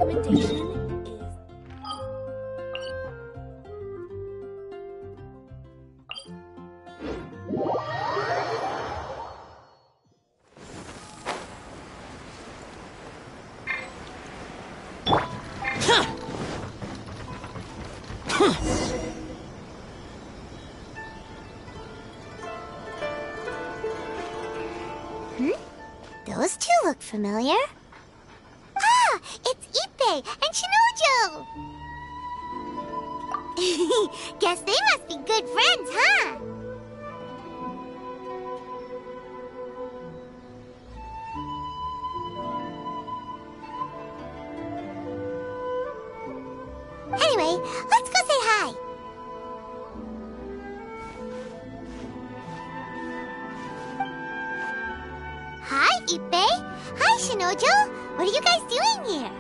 recommendation is... Those two look familiar. Ah, it's Ippei and Shinojo! Guess they must be good friends, huh? Anyway, let's go say hi. Hi, Ippei. Hi, Shinojo. What are you guys doing here?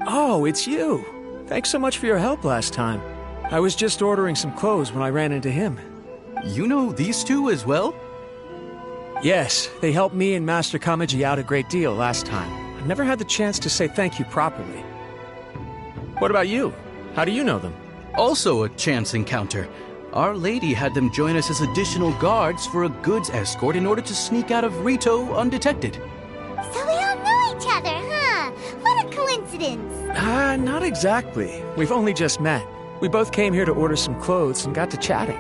Oh, it's you. Thanks so much for your help last time. I was just ordering some clothes when I ran into him. You know these two as well? Yes, they helped me and Master Kamaji out a great deal last time. I've never had the chance to say thank you properly. What about you? How do you know them? Also a chance encounter. Our lady had them join us as additional guards for a goods escort in order to sneak out of Rito undetected. So we all know each other, huh? What a coincidence. Not exactly. We've only just met. We both came here to order some clothes and got to chatting.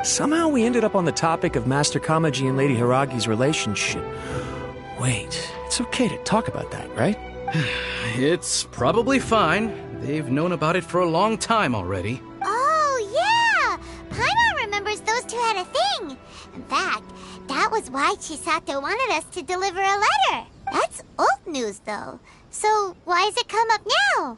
Somehow we ended up on the topic of Master Kamaji and Lady Hiragi's relationship. Wait, it's okay to talk about that, right? It's probably fine. They've known about it for a long time already. Oh, yeah! Paimon remembers those two had a thing. In fact, that was why Chisato wanted us to deliver a letter. That's old news, though. So why has it come up now?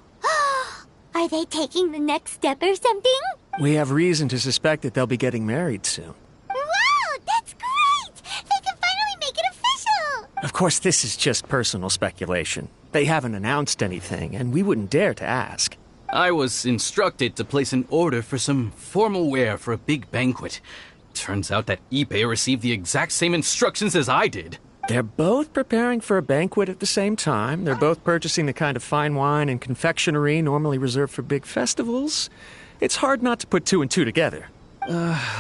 Are they taking the next step or something? We have reason to suspect that they'll be getting married soon. Wow, that's great! They can finally make it official! Of course, this is just personal speculation. They haven't announced anything, and we wouldn't dare to ask. I was instructed to place an order for some formal wear for a big banquet. Turns out that Ippei received the exact same instructions as I did. They're both preparing for a banquet at the same time. They're both purchasing the kind of fine wine and confectionery normally reserved for big festivals. It's hard not to put two and two together.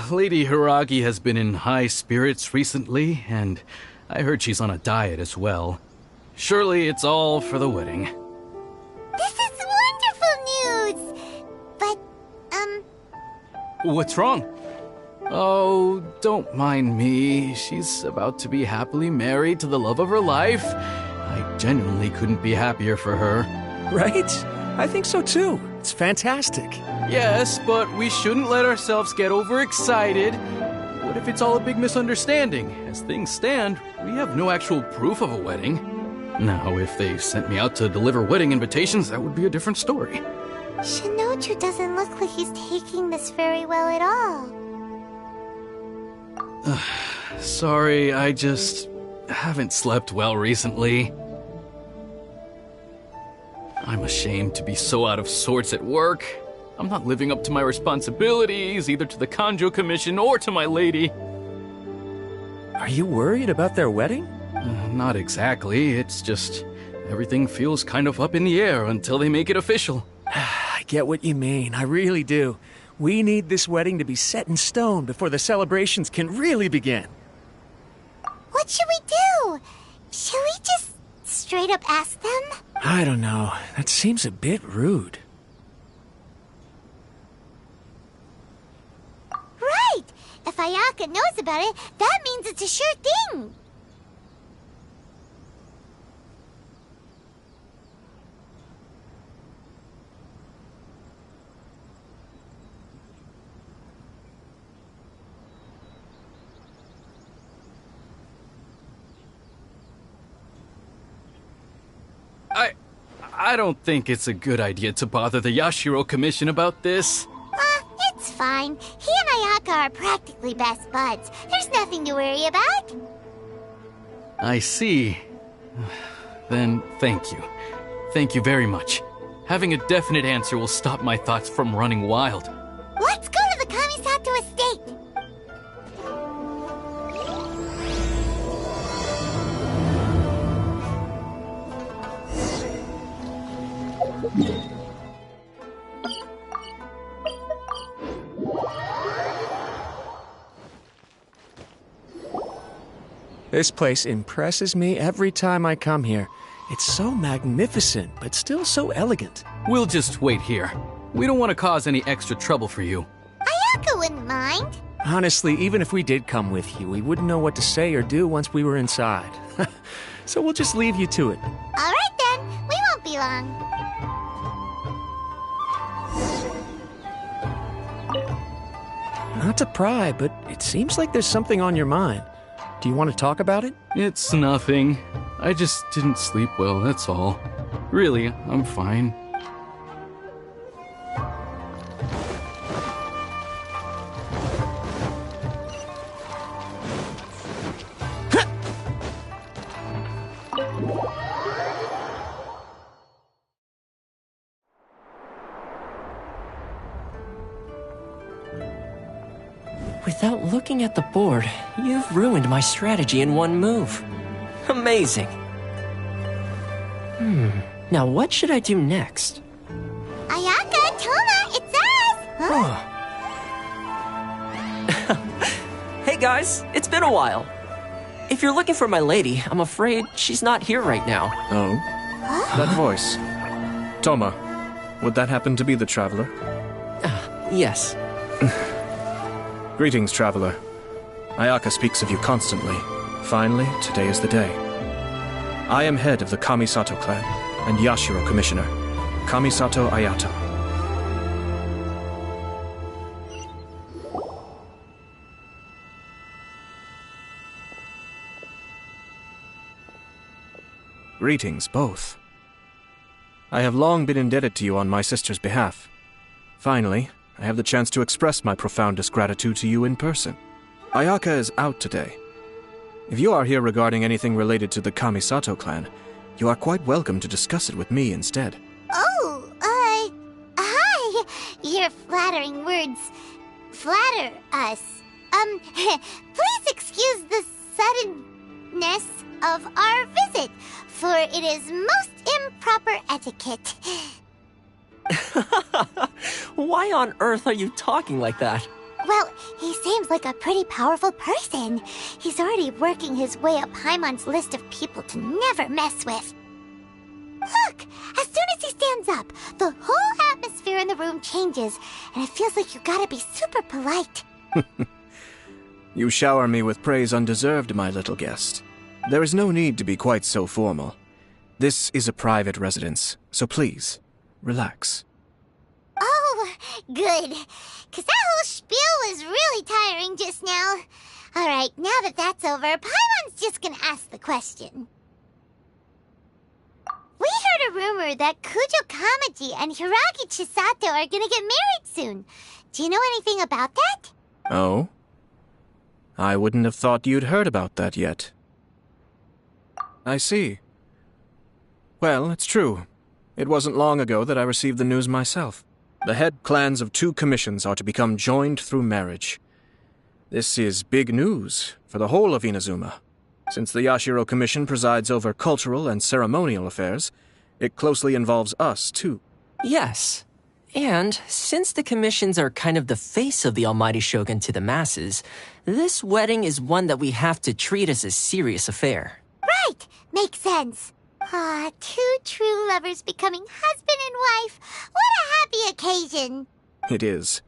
Lady Hiragi has been in high spirits recently, and I heard she's on a diet as well. Surely it's all for the wedding. This is wonderful news! But, What's wrong? Oh, don't mind me. She's about to be happily married to the love of her life. I genuinely couldn't be happier for her. Right? I think so too. It's fantastic. Yes, but we shouldn't let ourselves get overexcited. What if it's all a big misunderstanding? As things stand, we have no actual proof of a wedding. Now, if they sent me out to deliver wedding invitations, that would be a different story. Shinoju doesn't look like he's taking this very well at all. Sorry, I just haven't slept well recently. I'm ashamed to be so out of sorts at work. I'm not living up to my responsibilities, either to the Kanjo Commission or to my lady. Are you worried about their wedding? Not exactly. It's just everything feels kind of up in the air until they make it official. I get what you mean. I really do. We need this wedding to be set in stone before the celebrations can really begin. What should we do? Should we just straight up ask them? I don't know. That seems a bit rude. Right! If Ayaka knows about it, that means it's a sure thing. I don't think it's a good idea to bother the Yashiro Commission about this. It's fine. He and Ayaka are practically best buds. There's nothing to worry about. I see. Then thank you. Thank you very much. Having a definite answer will stop my thoughts from running wild. Let's go to the Kamisato estate. This place impresses me every time I come here. It's so magnificent, but still so elegant. We'll just wait here. We don't want to cause any extra trouble for you. Ayaka wouldn't mind. Honestly, even if we did come with you, we wouldn't know what to say or do once we were inside. So we'll just leave you to it. All right then, we won't be long. Not to pry, but it seems like there's something on your mind. Do you want to talk about it? It's nothing. I just didn't sleep well, that's all. Really, I'm fine. Without looking at the board, you've ruined my strategy in one move. Amazing. Now what should I do next? Ayaka, Toma, it's us! Huh? Hey guys, it's been a while. If you're looking for my lady, I'm afraid she's not here right now. Oh? That voice. Toma, would that happen to be the traveler? Yes. Greetings, traveler. Ayaka speaks of you constantly. Finally, today is the day. I am head of the Kamisato clan and Yashiro commissioner, Kamisato Ayato. Greetings, both. I have long been indebted to you on my sister's behalf. Finally, I have the chance to express my profoundest gratitude to you in person. Ayaka is out today. If you are here regarding anything related to the Kamisato clan, you are quite welcome to discuss it with me instead. Oh, hi. Your flattering words flatter us. Please excuse the suddenness of our visit, for it is most improper etiquette. Why on earth are you talking like that? Well, he seems like a pretty powerful person. He's already working his way up Paimon's list of people to never mess with. Look! As soon as he stands up, the whole atmosphere in the room changes, and it feels like you gotta be super polite. You shower me with praise undeserved, my little guest. There is no need to be quite so formal. This is a private residence, so please, relax. Oh, good. Because that whole spiel was really tiring just now. Alright, now that that's over, Paimon's just gonna ask the question. We heard a rumor that Kujo Kamaji and Hiragi Chisato are gonna get married soon. Do you know anything about that? Oh? I wouldn't have thought you'd heard about that yet. I see. Well, it's true. It wasn't long ago that I received the news myself. The head clans of 2 commissions are to become joined through marriage. This is big news for the whole of Inazuma. Since the Yashiro Commission presides over cultural and ceremonial affairs, it closely involves us, too. Yes. And since the commissions are kind of the face of the Almighty Shogun to the masses, this wedding is one that we have to treat as a serious affair. Right! Makes sense. Ah, 2 true lovers becoming husband and wife. What a happy occasion! It is.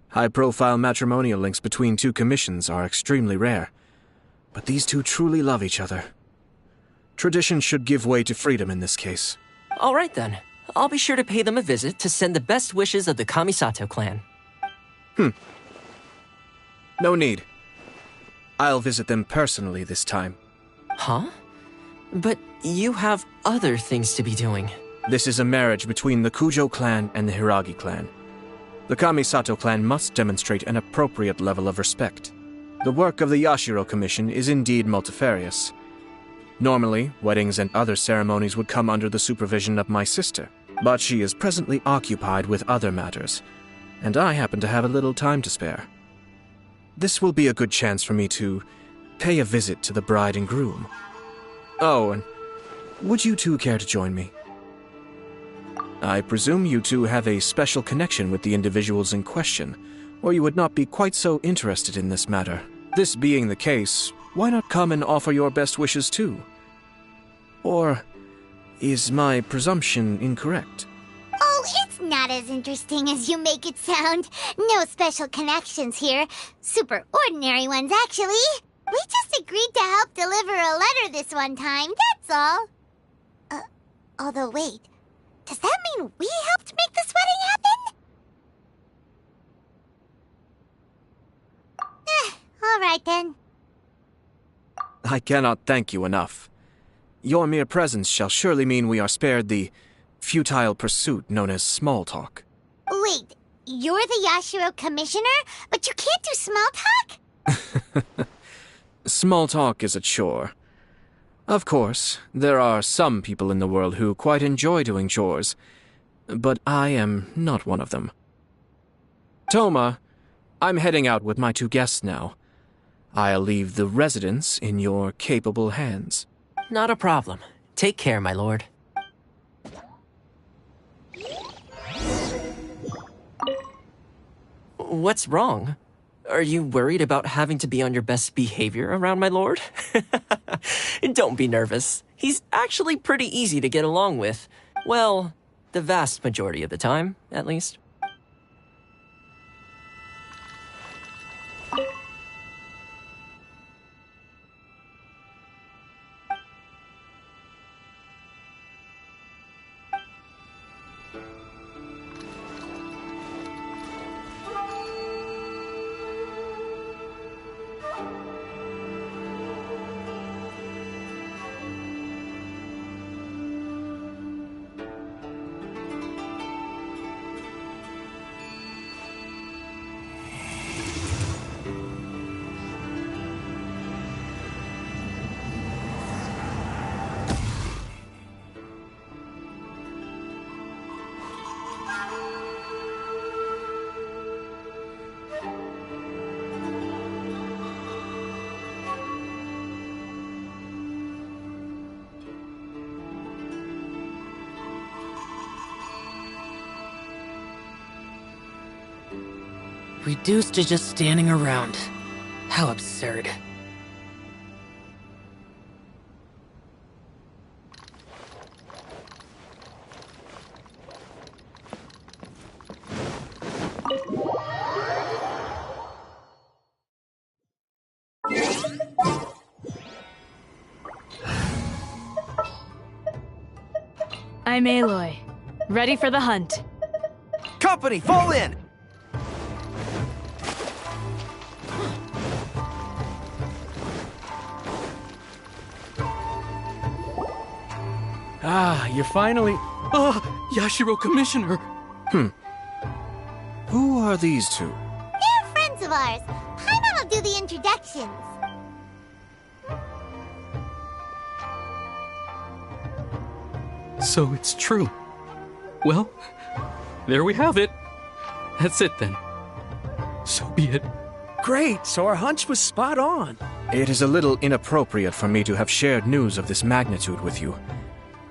High-profile matrimonial links between 2 commissions are extremely rare. But these 2 truly love each other. Tradition should give way to freedom in this case. All right then. I'll be sure to pay them a visit to send the best wishes of the Kamisato clan. No need. I'll visit them personally this time. Huh? But you have other things to be doing. This is a marriage between the Kujo clan and the Hiragi clan. The Kamisato clan must demonstrate an appropriate level of respect. The work of the Yashiro Commission is indeed multifarious. Normally, weddings and other ceremonies would come under the supervision of my sister, but she is presently occupied with other matters, and I happen to have a little time to spare. This will be a good chance for me to pay a visit to the bride and groom. Oh, and would you 2 care to join me? I presume you two have a special connection with the individuals in question, or you would not be quite so interested in this matter. This being the case, why not come and offer your best wishes too? Or is my presumption incorrect? Oh, it's not as interesting as you make it sound. No special connections here. Super ordinary ones, actually. We just agreed to help deliver a letter this one time, that's all. Although wait, does that mean we helped make this wedding happen? All right then. I cannot thank you enough. Your mere presence shall surely mean we are spared the futile pursuit known as small talk. Wait, you're the Yashiro commissioner, but you can't do small talk? Small talk is a chore. Of course, there are some people in the world who quite enjoy doing chores, but I am not one of them. Toma, I'm heading out with my two guests now. I'll leave the residence in your capable hands. Not a problem. Take care, my lord. What's wrong? Are you worried about having to be on your best behavior around my lord? Don't be nervous. He's actually pretty easy to get along with. Well, the vast majority of the time, at least. Reduced to just standing around. How absurd. I'm Aloy. Ready for the hunt. Company, fall in! Ah, you're finally... Yashiro Commissioner! Who are these two? They're friends of ours. Paimon will do the introductions. So it's true. Well, there we have it. That's it then. So be it. Great, so our hunch was spot on. It is a little inappropriate for me to have shared news of this magnitude with you.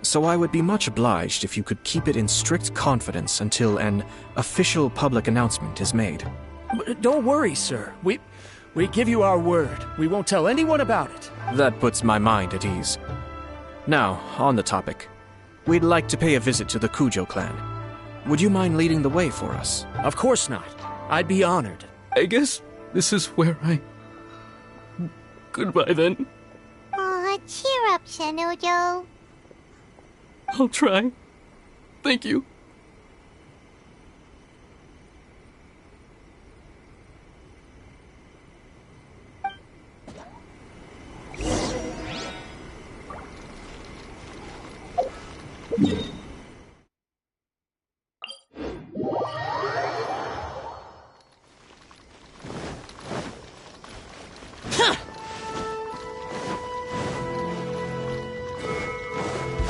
So I would be much obliged if you could keep it in strict confidence until an official public announcement is made. Don't worry, sir. We give you our word. We won't tell anyone about it. That puts my mind at ease. Now, on the topic. We'd like to pay a visit to the Kujo clan. Would you mind leading the way for us? Of course not. I'd be honored. I guess this is where I... Goodbye then. Aw, cheer up, Shanujo. I'll try. Thank you.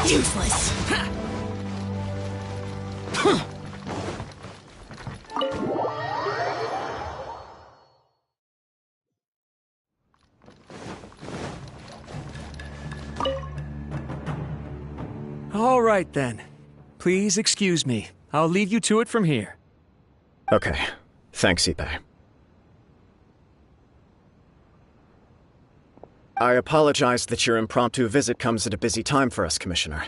Useless. All right, then. Please excuse me. I'll leave you to it from here. Okay. Thanks, Ippei. I apologize that your impromptu visit comes at a busy time for us, Commissioner.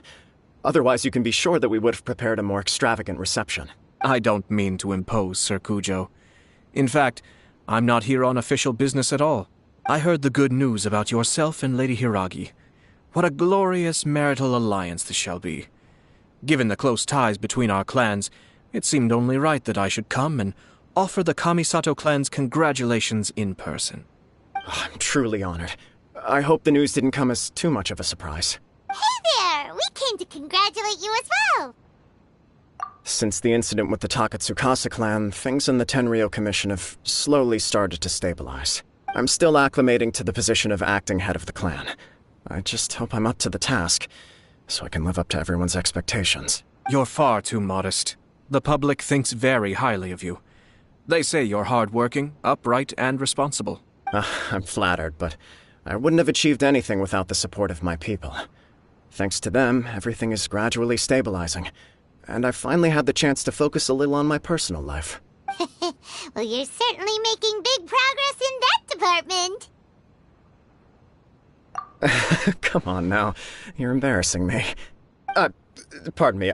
Otherwise, you can be sure that we would have prepared a more extravagant reception. I don't mean to impose, Sir Kujo. In fact, I'm not here on official business at all. I heard the good news about yourself and Lady Hiragi. What a glorious marital alliance this shall be. Given the close ties between our clans, it seemed only right that I should come and offer the Kamisato clan's congratulations in person. I'm truly honored. I hope the news didn't come as too much of a surprise. Hey there! We came to congratulate you as well! Since the incident with the Takatsukasa clan, things in the Tenryou Commission have slowly started to stabilize. I'm still acclimating to the position of acting head of the clan. I just hope I'm up to the task, so I can live up to everyone's expectations. You're far too modest. The public thinks very highly of you. They say you're hardworking, upright, and responsible. I'm flattered, but I wouldn't have achieved anything without the support of my people. Thanks to them, everything is gradually stabilizing, and I've finally had the chance to focus a little on my personal life. Well, you're certainly making big progress in that department. Come on now, you're embarrassing me. Pardon me,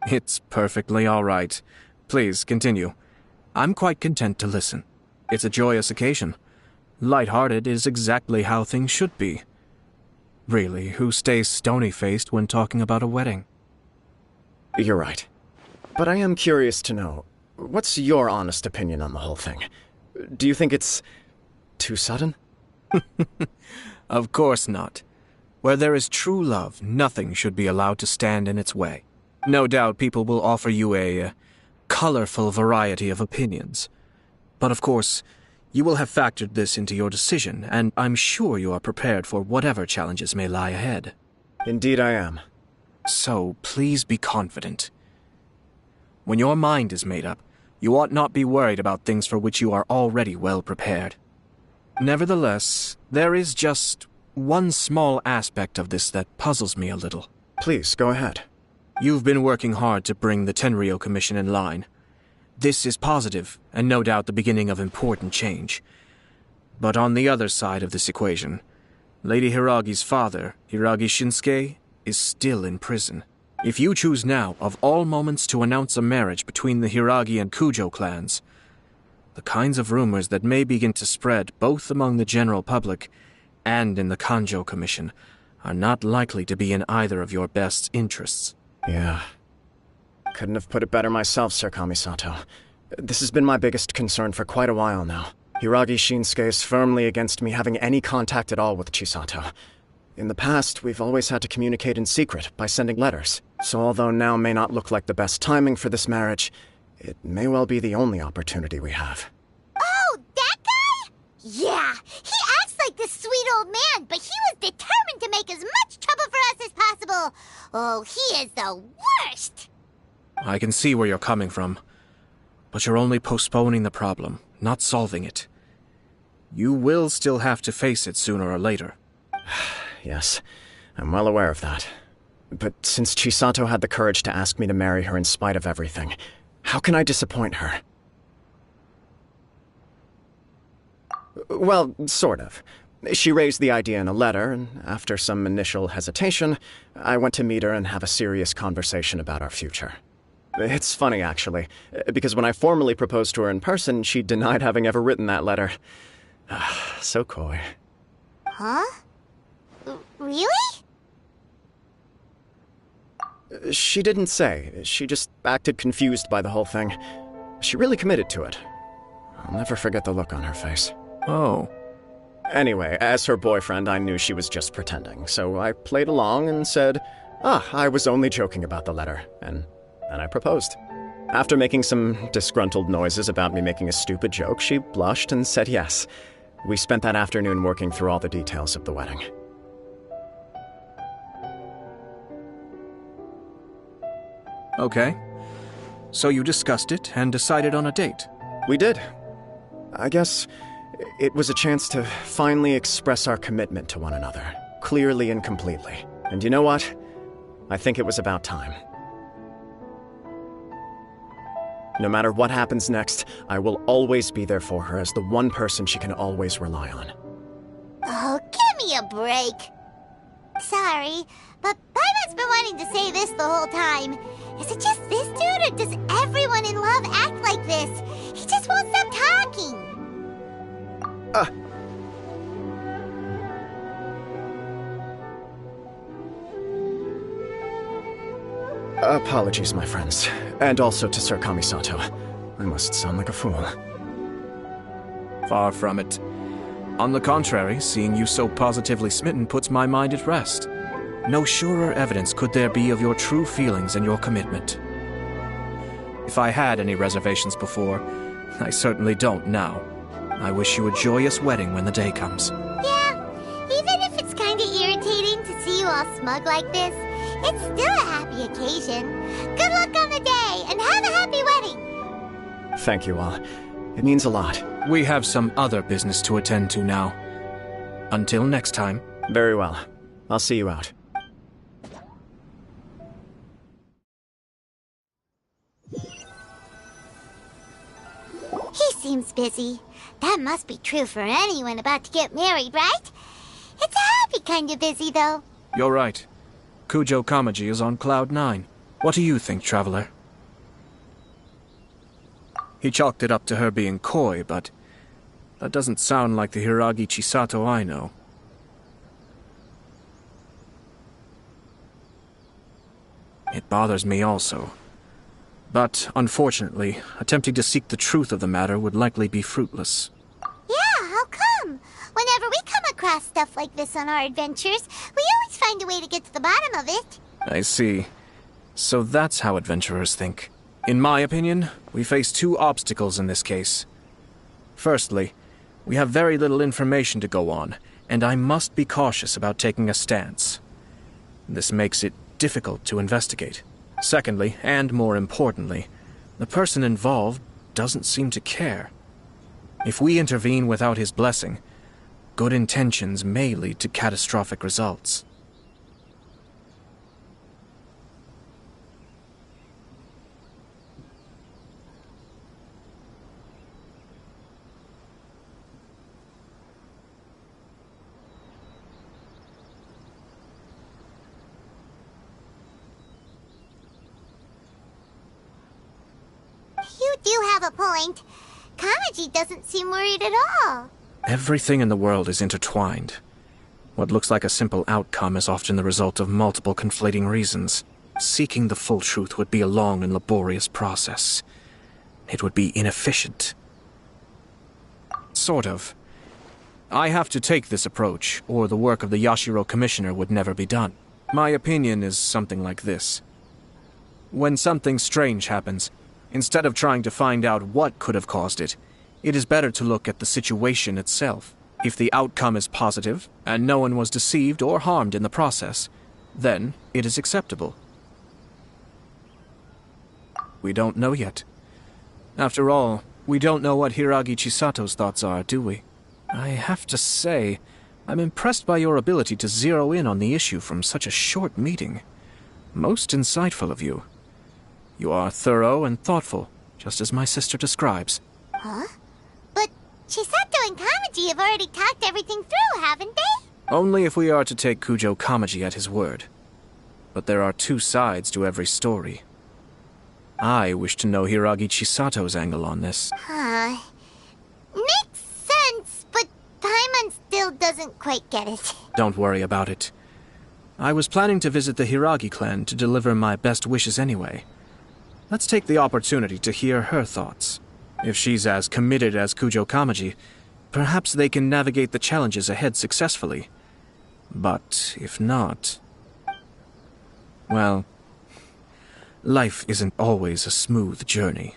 It's perfectly all right. Please, continue. I'm quite content to listen. It's a joyous occasion. Light-hearted is exactly how things should be. Really, who stays stony-faced when talking about a wedding? You're right. But I am curious to know, what's your honest opinion on the whole thing? Do you think it's too sudden? Of course not. Where there is true love, nothing should be allowed to stand in its way. No doubt people will offer you a colorful variety of opinions. But of course, you will have factored this into your decision, and I'm sure you are prepared for whatever challenges may lie ahead. Indeed I am. So, please be confident. When your mind is made up, you ought not be worried about things for which you are already well prepared. Nevertheless, there is just one small aspect of this that puzzles me a little. Please, go ahead. You've been working hard to bring the Tenryou Commission in line. This is positive, and no doubt the beginning of important change. But on the other side of this equation, Lady Hiragi's father, Hiragi Shinsuke, is still in prison. If you choose now, of all moments, to announce a marriage between the Hiragi and Kujo clans, the kinds of rumors that may begin to spread both among the general public and in the Kanjo Commission are not likely to be in either of your best interests. Yeah. Couldn't have put it better myself, Sir Kamisato. This has been my biggest concern for quite a while now. Hiragi Shinsuke is firmly against me having any contact at all with Chisato. In the past, we've always had to communicate in secret by sending letters. So although now may not look like the best timing for this marriage, it may well be the only opportunity we have. Oh, that guy? Yeah, he acts like this sweet old man, but he was determined to make as much trouble for us as possible. Oh, he is the worst! I can see where you're coming from, but you're only postponing the problem, not solving it. You will still have to face it sooner or later. Yes, I'm well aware of that. But since Chisato had the courage to ask me to marry her in spite of everything, how can I disappoint her? Well, sort of. She raised the idea in a letter, and after some initial hesitation, I went to meet her and have a serious conversation about our future. It's funny, actually, because when I formally proposed to her in person, she denied having ever written that letter. So coy. Huh? Really? She didn't say. She just acted confused by the whole thing. She really committed to it. I'll never forget the look on her face. Oh. Anyway, as her boyfriend, I knew she was just pretending, so I played along and said, I was only joking about the letter, and then I proposed. After making some disgruntled noises about me making a stupid joke, she blushed and said yes. We spent that afternoon working through all the details of the wedding. Okay. So you discussed it and decided on a date? We did. I guess it was a chance to finally express our commitment to one another, clearly and completely. And you know what? I think it was about time. No matter what happens next, I will always be there for her as the one person she can always rely on. Oh, give me a break. Sorry, but Paimon's been wanting to say this the whole time. Is it just this dude, or does everyone in love act like this? He just won't stop talking. Apologies, my friends. And also to Sir Kamisato. I must sound like a fool. Far from it. On the contrary, seeing you so positively smitten puts my mind at rest. No surer evidence could there be of your true feelings and your commitment. If I had any reservations before, I certainly don't now. I wish you a joyous wedding when the day comes. Yeah, even if it's kinda irritating to see you all smug like this, it's still a happy occasion. Good luck on the day, and have a happy wedding! Thank you all. It means a lot. We have some other business to attend to now. Until next time. Very well. I'll see you out. He seems busy. That must be true for anyone about to get married, right? It's a happy kind of busy, though. You're right. Kujo Kamaji is on Cloud 9. What do you think, Traveler? He chalked it up to her being coy, but that doesn't sound like the Hiragi Chisato I know. It bothers me also. But, unfortunately, attempting to seek the truth of the matter would likely be fruitless. Yeah, how come? Whenever we come across stuff like this on our adventures, we always find a way to get to the bottom of it. I see. So that's how adventurers think. In my opinion, we face two obstacles in this case. Firstly, we have very little information to go on, and I must be cautious about taking a stance. This makes it difficult to investigate. Secondly, and more importantly, the person involved doesn't seem to care. If we intervene without his blessing, good intentions may lead to catastrophic results. You do have a point. Kamaji doesn't seem worried at all. Everything in the world is intertwined. What looks like a simple outcome is often the result of multiple conflating reasons. Seeking the full truth would be a long and laborious process. It would be inefficient. Sort of. I have to take this approach, or the work of the Yashiro Commissioner would never be done. My opinion is something like this. When something strange happens, instead of trying to find out what could have caused it, it is better to look at the situation itself. If the outcome is positive, and no one was deceived or harmed in the process, then it is acceptable. We don't know yet. After all, we don't know what Hiragi Chisato's thoughts are, do we? I have to say, I'm impressed by your ability to zero in on the issue from such a short meeting. Most insightful of you. You are thorough and thoughtful, just as my sister describes. Huh? But Chisato and Kamaji have already talked everything through, haven't they? Only if we are to take Kujo Kamaji at his word. But there are two sides to every story. I wish to know Hiragi Chisato's angle on this. Makes sense, but Paimon still doesn't quite get it. Don't worry about it. I was planning to visit the Hiragi clan to deliver my best wishes anyway. Let's take the opportunity to hear her thoughts. If she's as committed as Kujo Kamaji, perhaps they can navigate the challenges ahead successfully. But if not... well, life isn't always a smooth journey.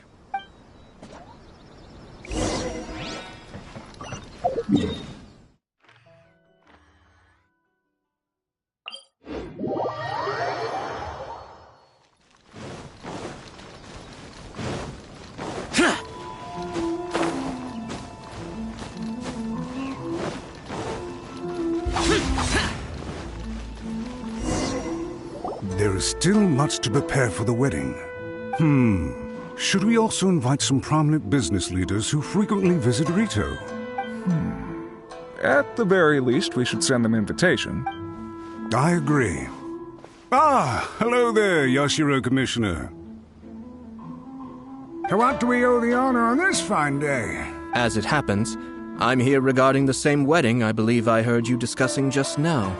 There is still much to prepare for the wedding. Should we also invite some prominent business leaders who frequently visit Rito? At the very least, we should send them invitation. I agree. Hello there, Yashiro Commissioner. To what do we owe the honor on this fine day? As it happens, I'm here regarding the same wedding I believe I heard you discussing just now.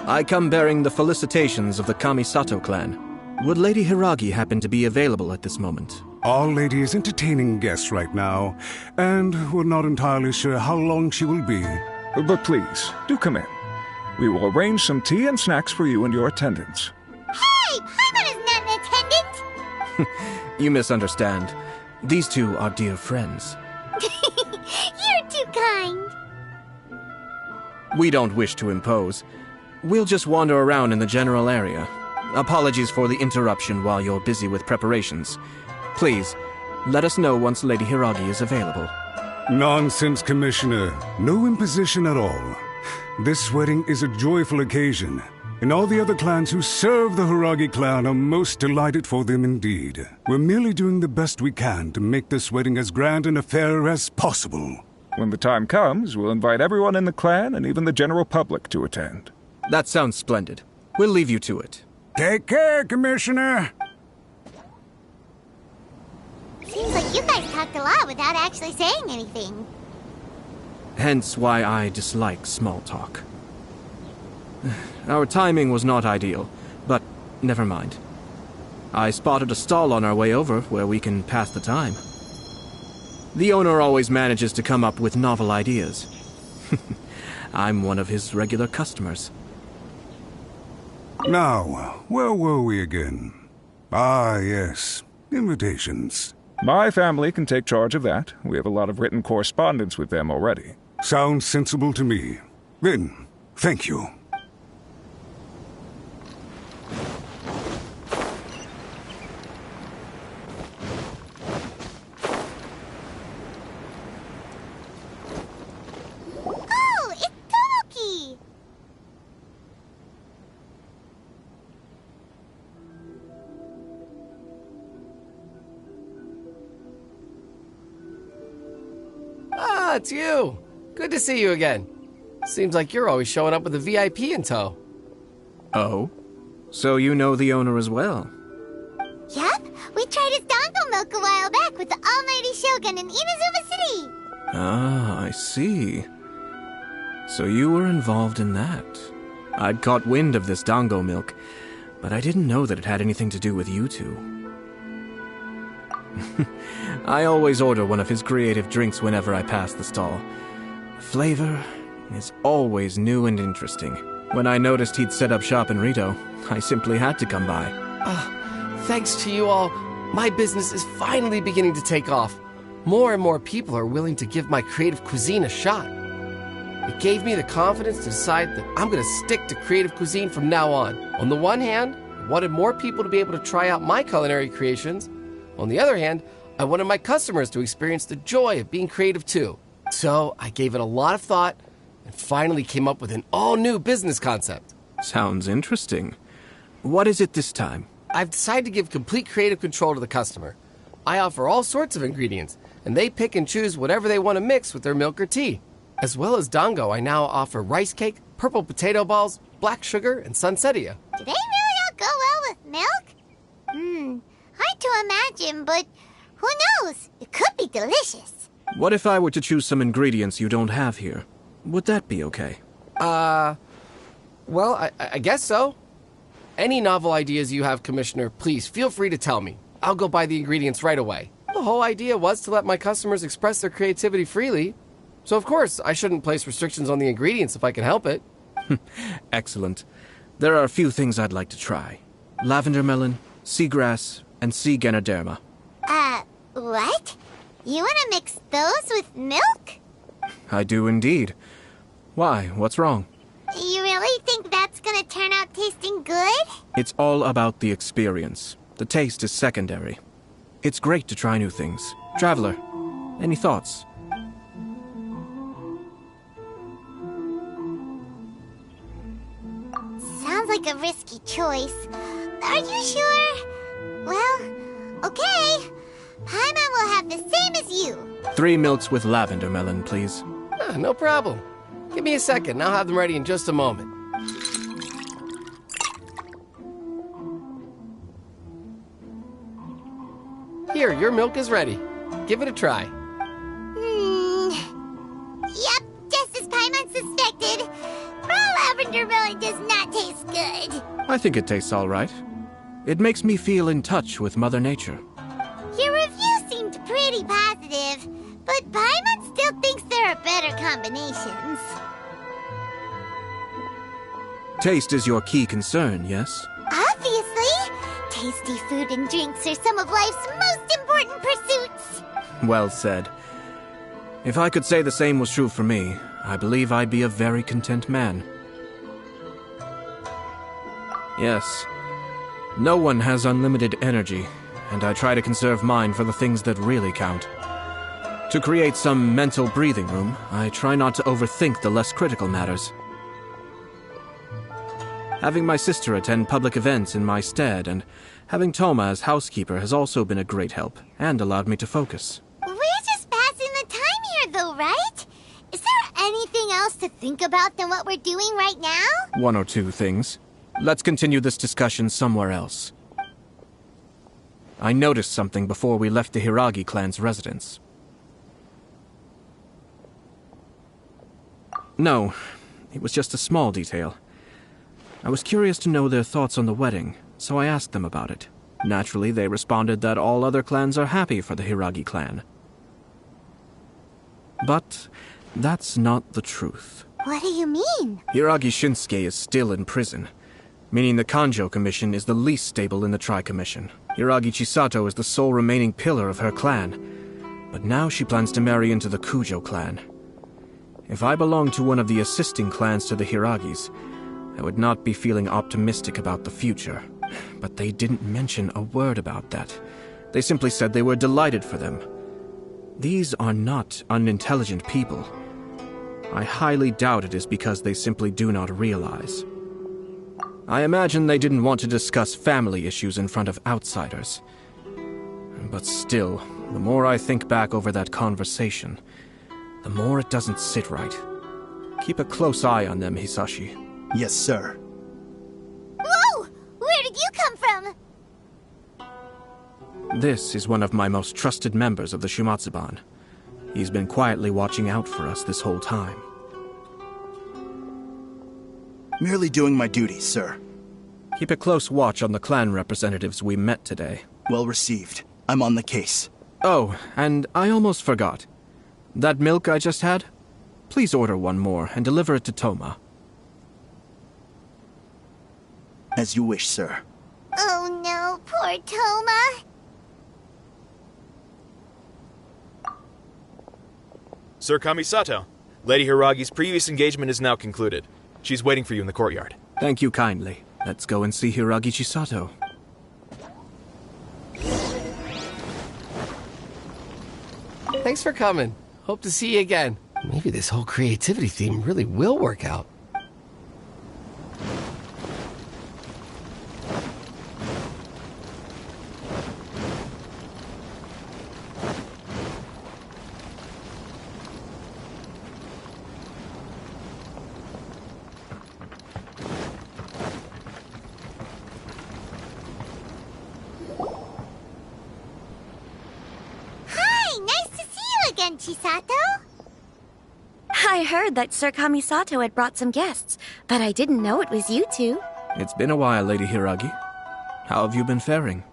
I come bearing the felicitations of the Kamisato clan. Would Lady Hiragi happen to be available at this moment? Our lady is entertaining guests right now, and we're not entirely sure how long she will be. But please, do come in. We will arrange some tea and snacks for you and your attendants. Hey! Paimon is not an attendant! You misunderstand. These two are dear friends. You're too kind. We don't wish to impose. We'll just wander around in the general area. Apologies for the interruption while you're busy with preparations. Please, let us know once Lady Hiragi is available. Nonsense, Commissioner. No imposition at all. This wedding is a joyful occasion, and all the other clans who serve the Hiragi clan are most delighted for them indeed. We're merely doing the best we can to make this wedding as grand an affair as possible. When the time comes, we'll invite everyone in the clan and even the general public to attend. That sounds splendid. We'll leave you to it. Take care, Commissioner! Seems like you guys talked a lot without actually saying anything. Hence why I dislike small talk. Our timing was not ideal, but never mind. I spotted a stall on our way over where we can pass the time. The owner always manages to come up with novel ideas. I'm one of his regular customers. Now, where were we again? Yes, invitations. My family can take charge of that. We have a lot of written correspondence with them already. Sounds sensible to me. Then, thank you. Oh, it's Tomoki! Ah, it's you! Good to see you again. Seems like you're always showing up with a VIP in tow. Oh? So you know the owner as well? Yep, we tried his dango milk a while back with the almighty Shogun in Inazuma City. Ah, I see. So you were involved in that. I'd caught wind of this dango milk, but I didn't know that it had anything to do with you two. I always order one of his creative drinks whenever I pass the stall. The flavor is always new and interesting. When I noticed he'd set up shop in Rito, I simply had to come by. Thanks to you all, my business is finally beginning to take off. More and more people are willing to give my creative cuisine a shot. It gave me the confidence to decide that I'm going to stick to creative cuisine from now on. On the one hand, I wanted more people to be able to try out my culinary creations. On the other hand, I wanted my customers to experience the joy of being creative too. So I gave it a lot of thought and finally came up with an all-new business concept. Sounds interesting. What is it this time? I've decided to give complete creative control to the customer. I offer all sorts of ingredients, and they pick and choose whatever they want to mix with their milk or tea. As well as dango, I now offer rice cake, purple potato balls, black sugar, and sunsettia. Do they really all go well with milk? Hard to imagine, but who knows? It could be delicious. What if I were to choose some ingredients you don't have here? Would that be okay? Well, I guess so. Any novel ideas you have, Commissioner, please feel free to tell me. I'll go buy the ingredients right away. The whole idea was to let my customers express their creativity freely. So, of course, I shouldn't place restrictions on the ingredients if I can help it. Excellent. There are a few things I'd like to try. Lavender melon, seagrass, and sea ganoderma. What? You want to mix those with milk? I do indeed. Why? What's wrong? You really think that's gonna turn out tasting good? It's all about the experience. The taste is secondary. It's great to try new things. Traveler, any thoughts? Sounds like a risky choice. Are you sure? Well, okay. Paimon will have the same as you. 3 milks with lavender melon, please. No problem. Give me a second, I'll have them ready in just a moment. Here, your milk is ready. Give it a try. Yep, just as Paimon suspected. Raw lavender melon does not taste good. I think it tastes all right. It makes me feel in touch with Mother Nature. Your review seemed pretty positive, but Paimon still thinks there are better combinations. Taste is your key concern, yes? Obviously! Tasty food and drinks are some of life's most important pursuits. Well said. If I could say the same was true for me, I believe I'd be a very content man. Yes. No one has unlimited energy, and I try to conserve mine for the things that really count. To create some mental breathing room, I try not to overthink the less critical matters. Having my sister attend public events in my stead and having Toma as housekeeper has also been a great help and allowed me to focus. We're just passing the time here, though, right? Is there anything else to think about than what we're doing right now? 1 or 2 things. Let's continue this discussion somewhere else. I noticed something before we left the Hiragi clan's residence. No, it was just a small detail. I was curious to know their thoughts on the wedding, so I asked them about it. Naturally, they responded that all other clans are happy for the Hiragi clan. But that's not the truth. What do you mean? Hiragi Shinsuke is still in prison, meaning the Kanjo Commission is the least stable in the Tri-Commission. Hiragi Chisato is the sole remaining pillar of her clan, but now she plans to marry into the Kujo clan. If I belonged to one of the assisting clans to the Hiragis, I would not be feeling optimistic about the future. But they didn't mention a word about that. They simply said they were delighted for them. These are not unintelligent people. I highly doubt it is because they simply do not realize. I imagine they didn't want to discuss family issues in front of outsiders. But still, the more I think back over that conversation, the more it doesn't sit right. Keep a close eye on them, Hisashi. Yes, sir. Whoa! Where did you come from? This is one of my most trusted members of the Shumatsuban. He's been quietly watching out for us this whole time. Merely doing my duty, sir. Keep a close watch on the clan representatives we met today. Well received. I'm on the case. Oh, and I almost forgot. That milk I just had? Please order one more and deliver it to Toma. As you wish, sir. Oh no, poor Toma. Sir Kamisato, Lady Hiragi's previous engagement is now concluded. She's waiting for you in the courtyard. Thank you kindly. Let's go and see Hiragi Chisato. Thanks for coming. Hope to see you again. Maybe this whole creativity theme really will work out. Chisato? I heard that Sir Kamisato had brought some guests, but I didn't know it was you two. It's been a while, Lady Hiragi. How have you been faring?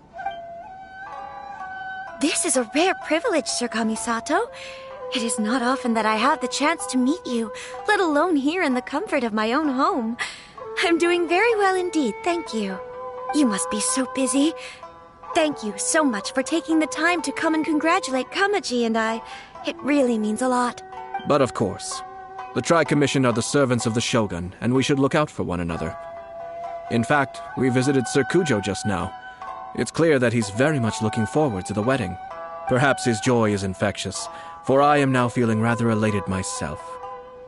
This is a rare privilege, Sir Kamisato. It is not often that I have the chance to meet you, let alone here in the comfort of my own home. I'm doing very well indeed, thank you. You must be so busy. Thank you so much for taking the time to come and congratulate Kamaji and I. It really means a lot. But of course. The Tri-Commission are the servants of the Shogun, and we should look out for one another. In fact, we visited Sir Kujo just now. It's clear that he's very much looking forward to the wedding. Perhaps his joy is infectious, for I am now feeling rather elated myself.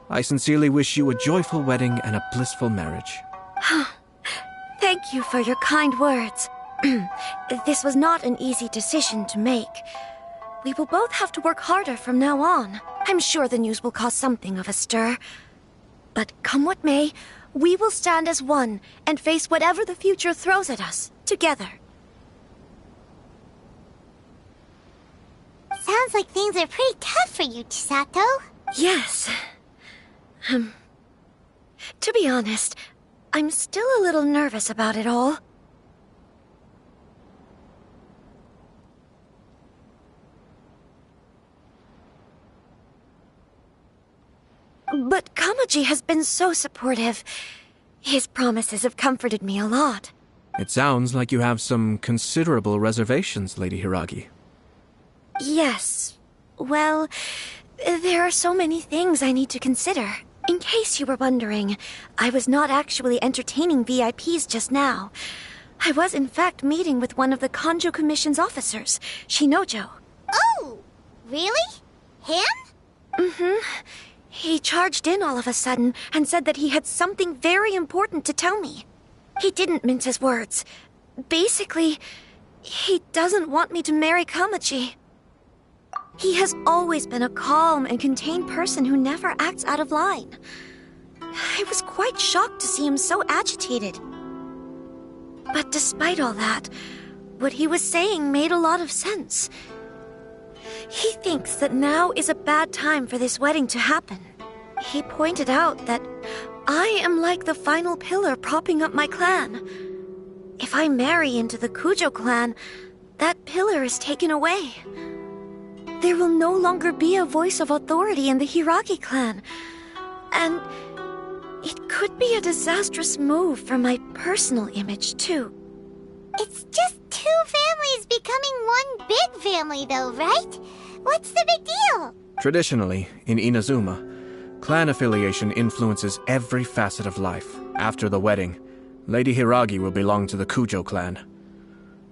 I sincerely wish you a joyful wedding and a blissful marriage. Thank you for your kind words. This was not an easy decision to make. We will both have to work harder from now on. I'm sure the news will cause something of a stir. But come what may, we will stand as one and face whatever the future throws at us, together. Sounds like things are pretty tough for you, Chisato. Yes. To be honest, I'm still a little nervous about it all. But Kamaji has been so supportive. His promises have comforted me a lot. It sounds like you have some considerable reservations, Lady Hiragi. Yes. Well, there are so many things I need to consider. In case you were wondering, I was not actually entertaining VIPs just now. I was in fact meeting with one of the Kanjo Commission's officers, Shinojo. Oh, really? Him? Mm-hmm. He charged in all of a sudden and said that he had something very important to tell me. He didn't mince his words. Basically, he doesn't want me to marry Kamaji. He has always been a calm and contained person who never acts out of line. I was quite shocked to see him so agitated. But despite all that, what he was saying made a lot of sense. He thinks that now is a bad time for this wedding to happen. He pointed out that I am like the final pillar propping up my clan. If I marry into the Kujo clan, that pillar is taken away. There will no longer be a voice of authority in the Hiragi clan. And it could be a disastrous move for my personal image, too. It's just two families becoming one big family, though, right? What's the big deal? Traditionally, in Inazuma, clan affiliation influences every facet of life. After the wedding, Lady Hiragi will belong to the Kujo clan.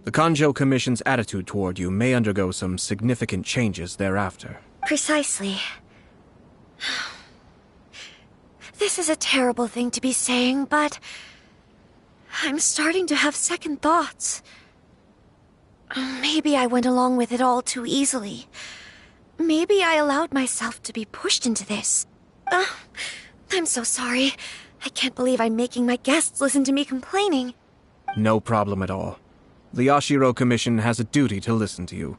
The Kanjo Commission's attitude toward you may undergo some significant changes thereafter. Precisely. This is a terrible thing to be saying, but I'm starting to have second thoughts. Maybe I went along with it all too easily. Maybe I allowed myself to be pushed into this. I'm so sorry. I can't believe I'm making my guests listen to me complaining. No problem at all. The Yashiro Commission has a duty to listen to you.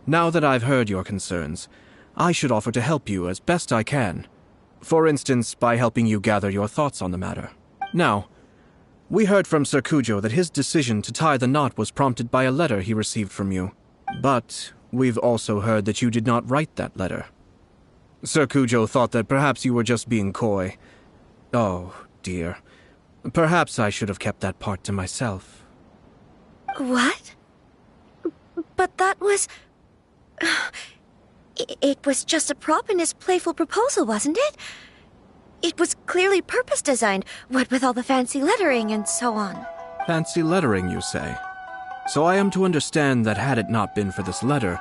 Now that I've heard your concerns, I should offer to help you as best I can. For instance, by helping you gather your thoughts on the matter. Now, we heard from Sir Kujo that his decision to tie the knot was prompted by a letter he received from you. But we've also heard that you did not write that letter. Sir Kujo thought that perhaps you were just being coy. Oh, dear. Perhaps I should have kept that part to myself. What? But that was... It was just a prop in his playful proposal, wasn't it? It was clearly purpose-designed, what with all the fancy lettering and so on. Fancy lettering, you say? So I am to understand that had it not been for this letter,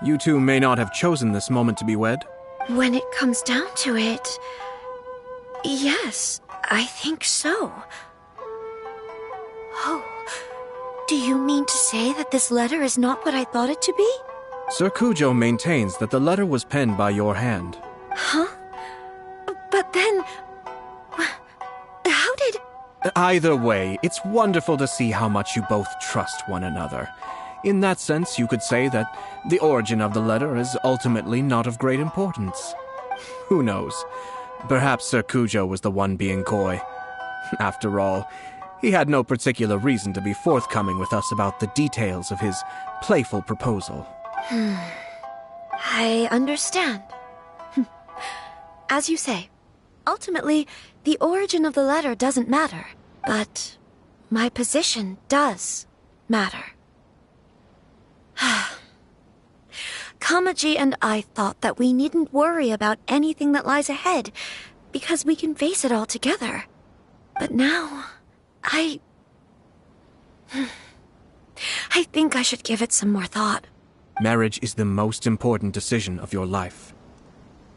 you two may not have chosen this moment to be wed? When it comes down to it... yes, I think so. Oh... do you mean to say that this letter is not what I thought it to be? Sir Kujo maintains that the letter was penned by your hand. Huh? But then... how did... Either way, it's wonderful to see how much you both trust one another. In that sense, you could say that the origin of the letter is ultimately not of great importance. Who knows? Perhaps Sir Kujo was the one being coy. After all, he had no particular reason to be forthcoming with us about the details of his playful proposal. I understand. As you say, ultimately, the origin of the letter doesn't matter, but my position does matter. Kamaji and I thought that we needn't worry about anything that lies ahead, because we can face it all together. But now... I think I should give it some more thought. Marriage is the most important decision of your life.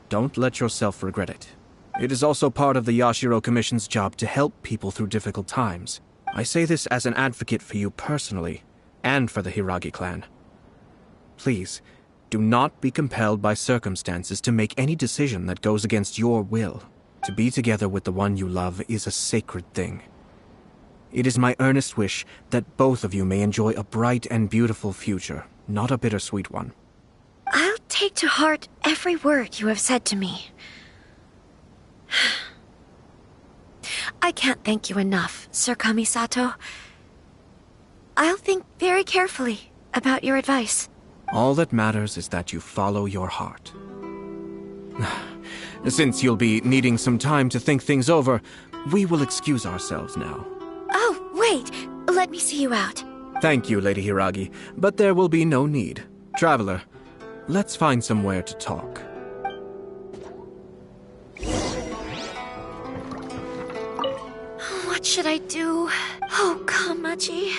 Don't let yourself regret it. It is also part of the Yashiro Commission's job to help people through difficult times. I say this as an advocate for you personally, and for the Hiragi clan. Please, do not be compelled by circumstances to make any decision that goes against your will. To be together with the one you love is a sacred thing. It is my earnest wish that both of you may enjoy a bright and beautiful future, not a bittersweet one. I'll take to heart every word you have said to me. I can't thank you enough, Sir Kamisato. I'll think very carefully about your advice. All that matters is that you follow your heart. Since you'll be needing some time to think things over, we will excuse ourselves now. Oh, wait! Let me see you out. Thank you, Lady Hiragi, but there will be no need. Traveler, let's find somewhere to talk. What should I do? Oh, Kamaji.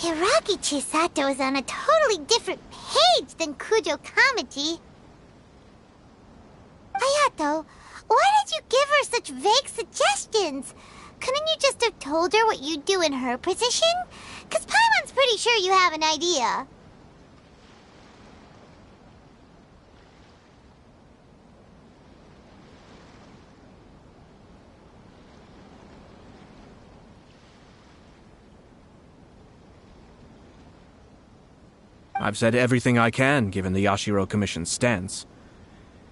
Hiragi Chisato is on a totally different page than Kujo Kamaji. Hayato, why did you give her such vague suggestions? Couldn't you just have told her what you'd do in her position? 'Cause Paimon's pretty sure you have an idea. I've said everything I can, given the Yashiro Commission's stance.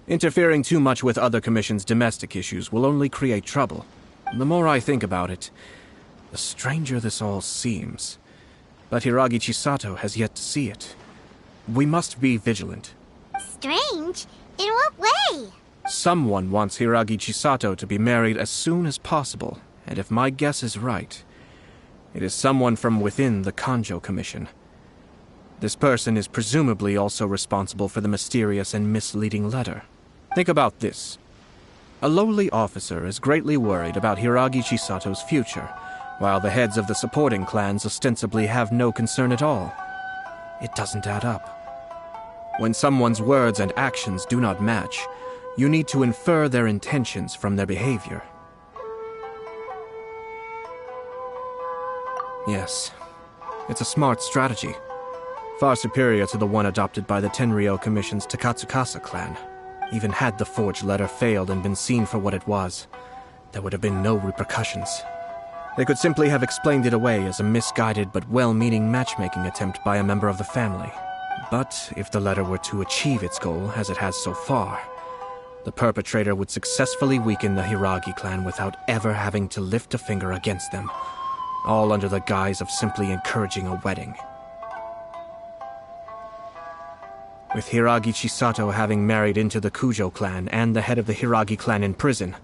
Interfering too much with other commissions' domestic issues will only create trouble. The more I think about it, the stranger this all seems. But Hiragi Chisato has yet to see it. We must be vigilant. Strange? In what way? Someone wants Hiragi Chisato to be married as soon as possible, and if my guess is right, it is someone from within the Kanjo Commission. This person is presumably also responsible for the mysterious and misleading letter. Think about this. A lowly officer is greatly worried about Hiragi Chisato's future, while the heads of the supporting clans ostensibly have no concern at all. It doesn't add up. When someone's words and actions do not match, you need to infer their intentions from their behavior. Yes, it's a smart strategy. Far superior to the one adopted by the Tenryou Commission's Takatsukasa clan. Even had the forged letter failed and been seen for what it was, there would have been no repercussions. They could simply have explained it away as a misguided but well-meaning matchmaking attempt by a member of the family. But if the letter were to achieve its goal, as it has so far, the perpetrator would successfully weaken the Hiragi clan without ever having to lift a finger against them, all under the guise of simply encouraging a wedding. With Hiragi Chisato having married into the Kujo clan and the head of the Hiragi clan in prison,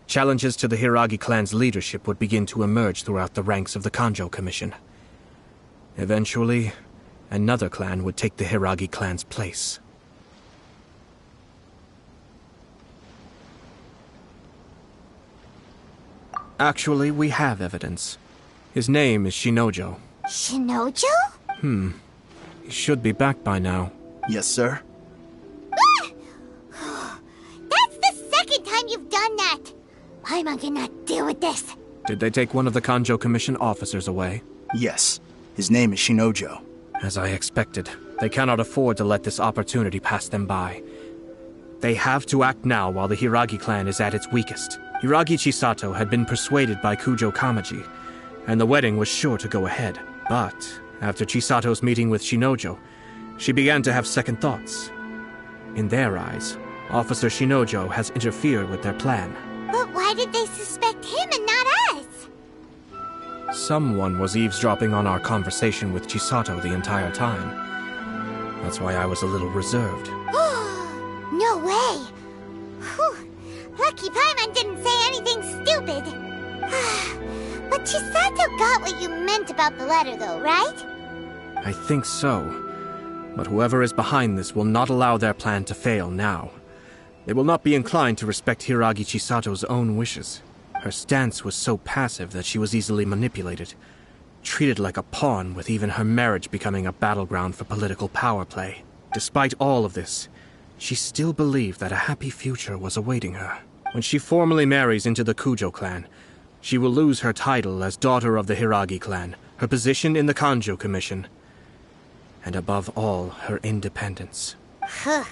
challenges to the Hiragi clan's leadership would begin to emerge throughout the ranks of the Kanjo Commission. Eventually, another clan would take the Hiragi clan's place. Actually, we have evidence. His name is Shinojo. Shinojo? He should be back by now. Yes, sir. That's the second time you've done that! Paimon cannot deal with this. Did they take one of the Kanjo Commission officers away? Yes. His name is Shinojo. As I expected, they cannot afford to let this opportunity pass them by. They have to act now while the Hiragi clan is at its weakest. Hiragi Chisato had been persuaded by Kujo Kamaji, and the wedding was sure to go ahead. But after Chisato's meeting with Shinojo, she began to have second thoughts. In their eyes, Officer Shinojo has interfered with their plan. But why did they suspect him and not us? Someone was eavesdropping on our conversation with Chisato the entire time. That's why I was a little reserved. No way! Whew. Lucky Paimon didn't say anything Chisato got what you meant about the letter, though, right? I think so. But whoever is behind this will not allow their plan to fail now. They will not be inclined to respect Hiragi Chisato's own wishes. Her stance was so passive that she was easily manipulated, treated like a pawn, with even her marriage becoming a battleground for political power play. Despite all of this, she still believed that a happy future was awaiting her. When she formally marries into the Kujo clan, she will lose her title as daughter of the Hiragi clan, her position in the Kanjo Commission, and above all, her independence. Huh.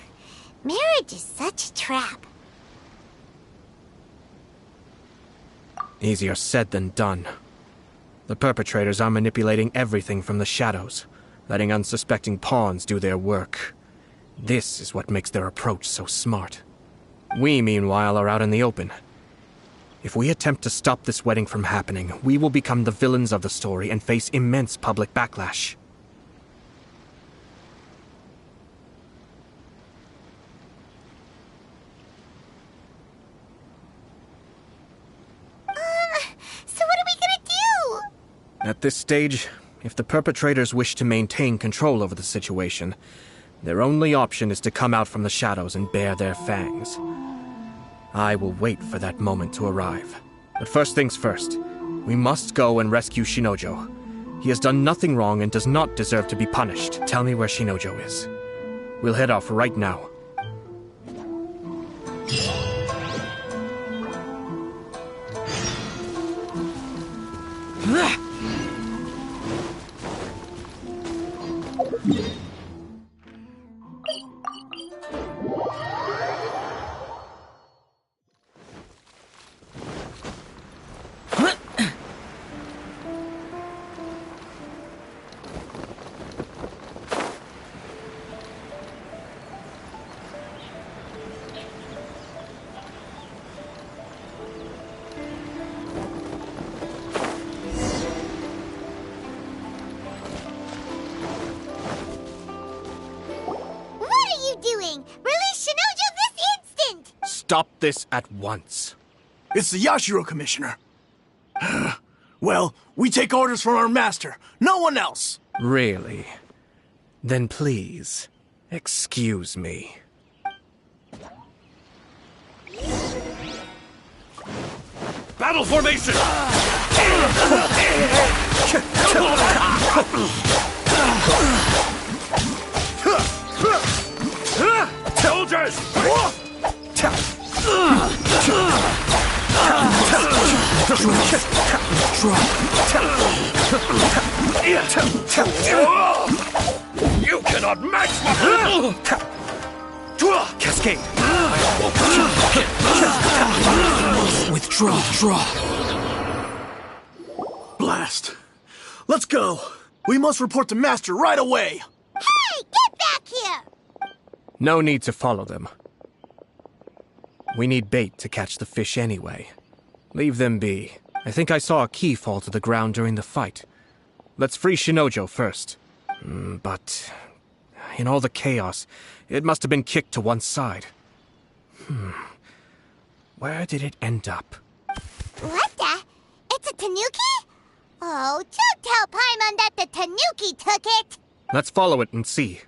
Marriage is such a trap. Easier said than done. The perpetrators are manipulating everything from the shadows, letting unsuspecting pawns do their work. This is what makes their approach so smart. We, meanwhile, are out in the open. If we attempt to stop this wedding from happening, we will become the villains of the story and face immense public backlash. So what are we gonna do? At this stage, if the perpetrators wish to maintain control over the situation, their only option is to come out from the shadows and bare their fangs. I will wait for that moment to arrive. But first things first, we must go and rescue Shinojo. He has done nothing wrong and does not deserve to be punished. Tell me where Shinojo is. We'll head off right now. Stop this at once. It's the Yashiro Commissioner. Well, we take orders from our master, no one else. Really? Then please, excuse me. Battle formation! Soldiers! You cannot match my Cascade. Withdraw. Blast. Let's go. We must report to Master right away. Hey, get back here! No need to follow them. We need bait to catch the fish anyway. Leave them be. I think I saw a key fall to the ground during the fight. Let's free Shinojo first. But in all the chaos, it must have been kicked to one side. Where did it end up? What the? It's a tanuki? Oh, don't tell Paimon that the tanuki took it! Let's follow it and see.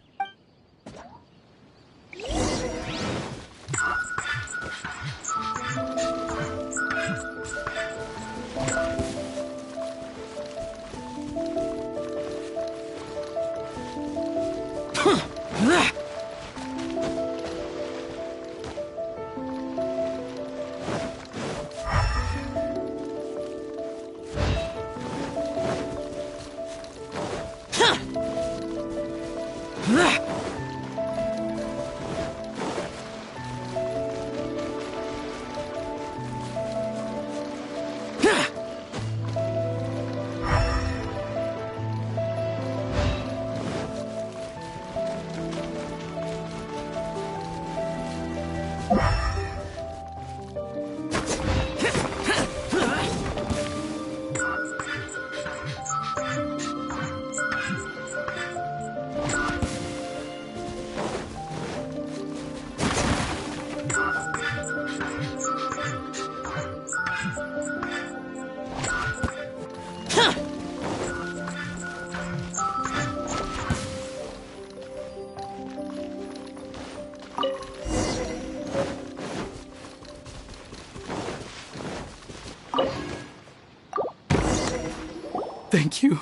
Thank you.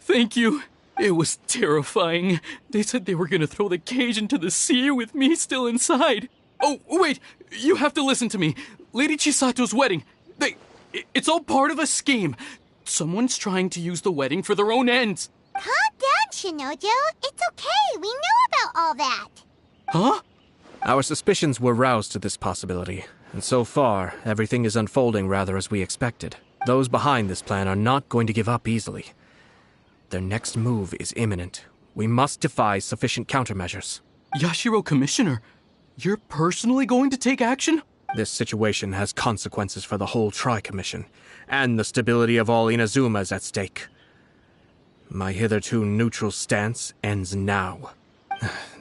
Thank you. It was terrifying. They said they were gonna throw the cage into the sea with me still inside. Oh, wait! You have to listen to me. Lady Chisato's wedding. It's all part of a scheme. Someone's trying to use the wedding for their own ends. Calm down, Shinojo. It's okay. We know about all that. Huh? Our suspicions were roused to this possibility, and so far, everything is unfolding rather as we expected. Those behind this plan are not going to give up easily. Their next move is imminent. We must devise sufficient countermeasures. Yashiro Commissioner, you're personally going to take action? This situation has consequences for the whole Tri-Commission, and the stability of all Inazuma is at stake. My hitherto neutral stance ends now.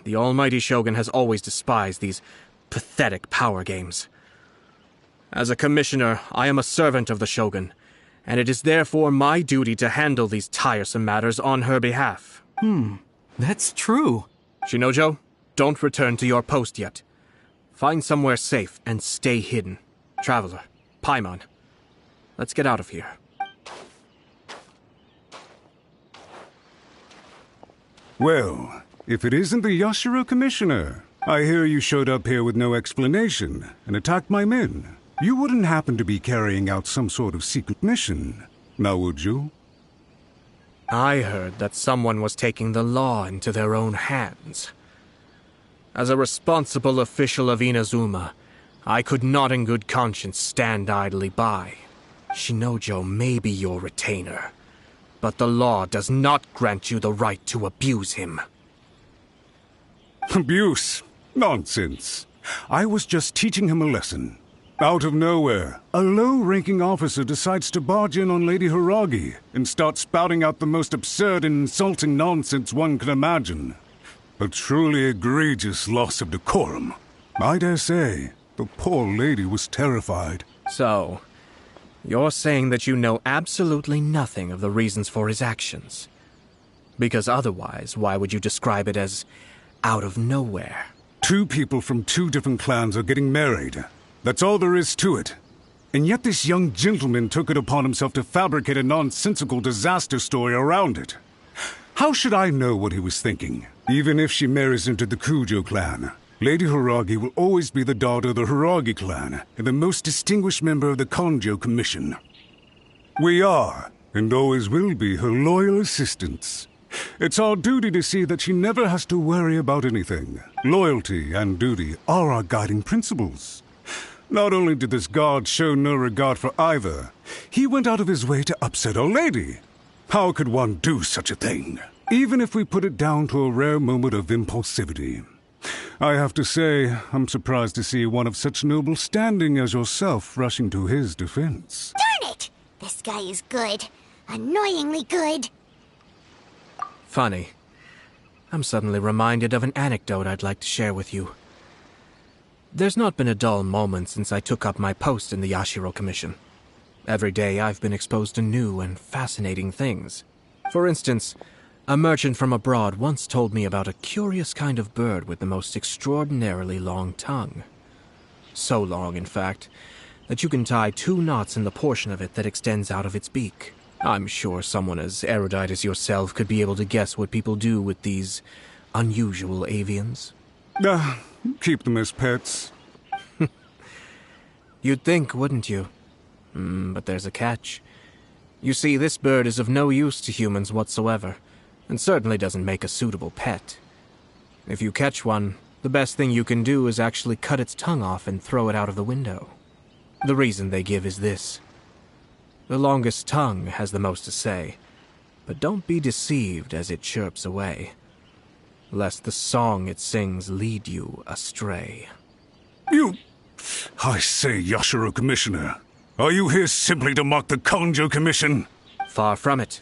The almighty Shogun has always despised these pathetic power games. As a commissioner, I am a servant of the Shogun, and it is therefore my duty to handle these tiresome matters on her behalf. That's true. Shinojo, don't return to your post yet. Find somewhere safe and stay hidden. Traveler, Paimon, let's get out of here. Well, if it isn't the Yashiro Commissioner, I hear you showed up here with no explanation and attacked my men. You wouldn't happen to be carrying out some sort of secret mission, now would you? I heard that someone was taking the law into their own hands. As a responsible official of Inazuma, I could not in good conscience stand idly by. Shinojo may be your retainer, but the law does not grant you the right to abuse him. Abuse? Nonsense. I was just teaching him a lesson. Out of nowhere, a low-ranking officer decides to barge in on Lady Hiragi and start spouting out the most absurd and insulting nonsense one can imagine. A truly egregious loss of decorum. I dare say, the poor lady was terrified. So, you're saying that you know absolutely nothing of the reasons for his actions? Because otherwise, why would you describe it as out of nowhere? Two people from two different clans are getting married. That's all there is to it. And yet this young gentleman took it upon himself to fabricate a nonsensical disaster story around it. How should I know what he was thinking? Even if she marries into the Kujo clan, Lady Hiragi will always be the daughter of the Hiragi clan and the most distinguished member of the Kanjo Commission. We are, and always will be, her loyal assistants. It's our duty to see that she never has to worry about anything. Loyalty and duty are our guiding principles. Not only did this guard show no regard for either, he went out of his way to upset our lady. How could one do such a thing? Even if we put it down to a rare moment of impulsivity. I have to say, I'm surprised to see one of such noble standing as yourself rushing to his defense. Darn it! This guy is good. Annoyingly good. Funny. I'm suddenly reminded of an anecdote I'd like to share with you. There's not been a dull moment since I took up my post in the Yashiro Commission. Every day I've been exposed to new and fascinating things. For instance, a merchant from abroad once told me about a curious kind of bird with the most extraordinarily long tongue. So long, in fact, that you can tie 2 knots in the portion of it that extends out of its beak. I'm sure someone as erudite as yourself could be able to guess what people do with these unusual avians. Keep them as pets. You'd think, wouldn't you? But there's a catch. You see, this bird is of no use to humans whatsoever, and certainly doesn't make a suitable pet. If you catch one, the best thing you can do is actually cut its tongue off and throw it out of the window. The reason they give is this. The longest tongue has the most to say, but don't be deceived as it chirps away, lest the song it sings lead you astray. I say, Yashiro Commissioner, are you here simply to mock the Kanjo Commission? Far from it.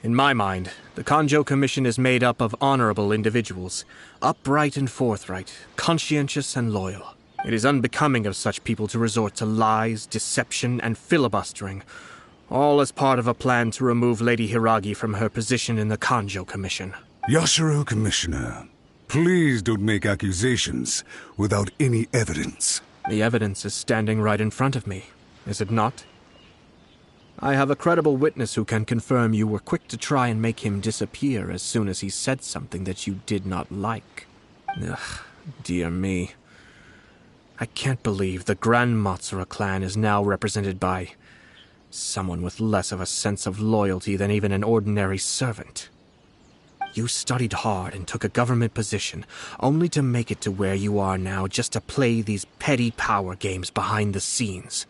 In my mind, the Kanjo Commission is made up of honorable individuals, upright and forthright, conscientious and loyal. It is unbecoming of such people to resort to lies, deception, and filibustering, all as part of a plan to remove Lady Hiragi from her position in the Kanjo Commission. Yashiro Commissioner, please don't make accusations without any evidence. The evidence is standing right in front of me, is it not? I have a credible witness who can confirm you were quick to try and make him disappear as soon as he said something that you did not like. Ugh, dear me. I can't believe the Grand Motsura clan is now represented by someone with less of a sense of loyalty than even an ordinary servant. You studied hard and took a government position, only to make it to where you are now just to play these petty power games behind the scenes.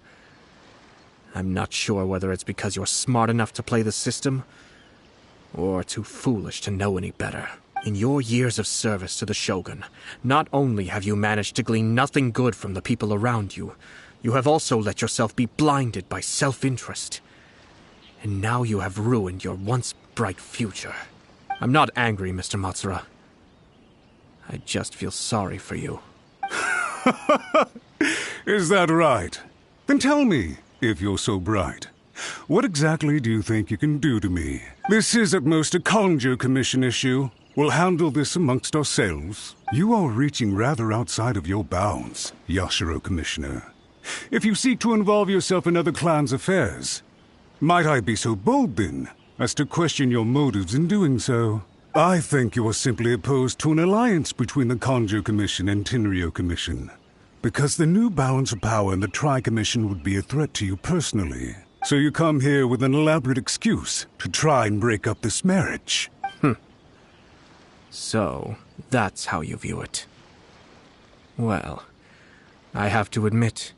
I'm not sure whether it's because you're smart enough to play the system, or too foolish to know any better. In your years of service to the Shogun, not only have you managed to glean nothing good from the people around you, you have also let yourself be blinded by self-interest. And now you have ruined your once bright future. I'm not angry, Mr. Motsura. I just feel sorry for you. Is that right? Then tell me, if you're so bright, what exactly do you think you can do to me? This is at most a Kanjo Commission issue. We'll handle this amongst ourselves. You are reaching rather outside of your bounds, Yashiro Commissioner. If you seek to involve yourself in other clans' affairs, might I be so bold, then, as to question your motives in doing so? I think you are simply opposed to an alliance between the Kanjo Commission and Tenryo Commission, because the new balance of power in the Tri-Commission would be a threat to you personally. So you come here with an elaborate excuse to try and break up this marriage. So, that's how you view it. Well, I have to admit,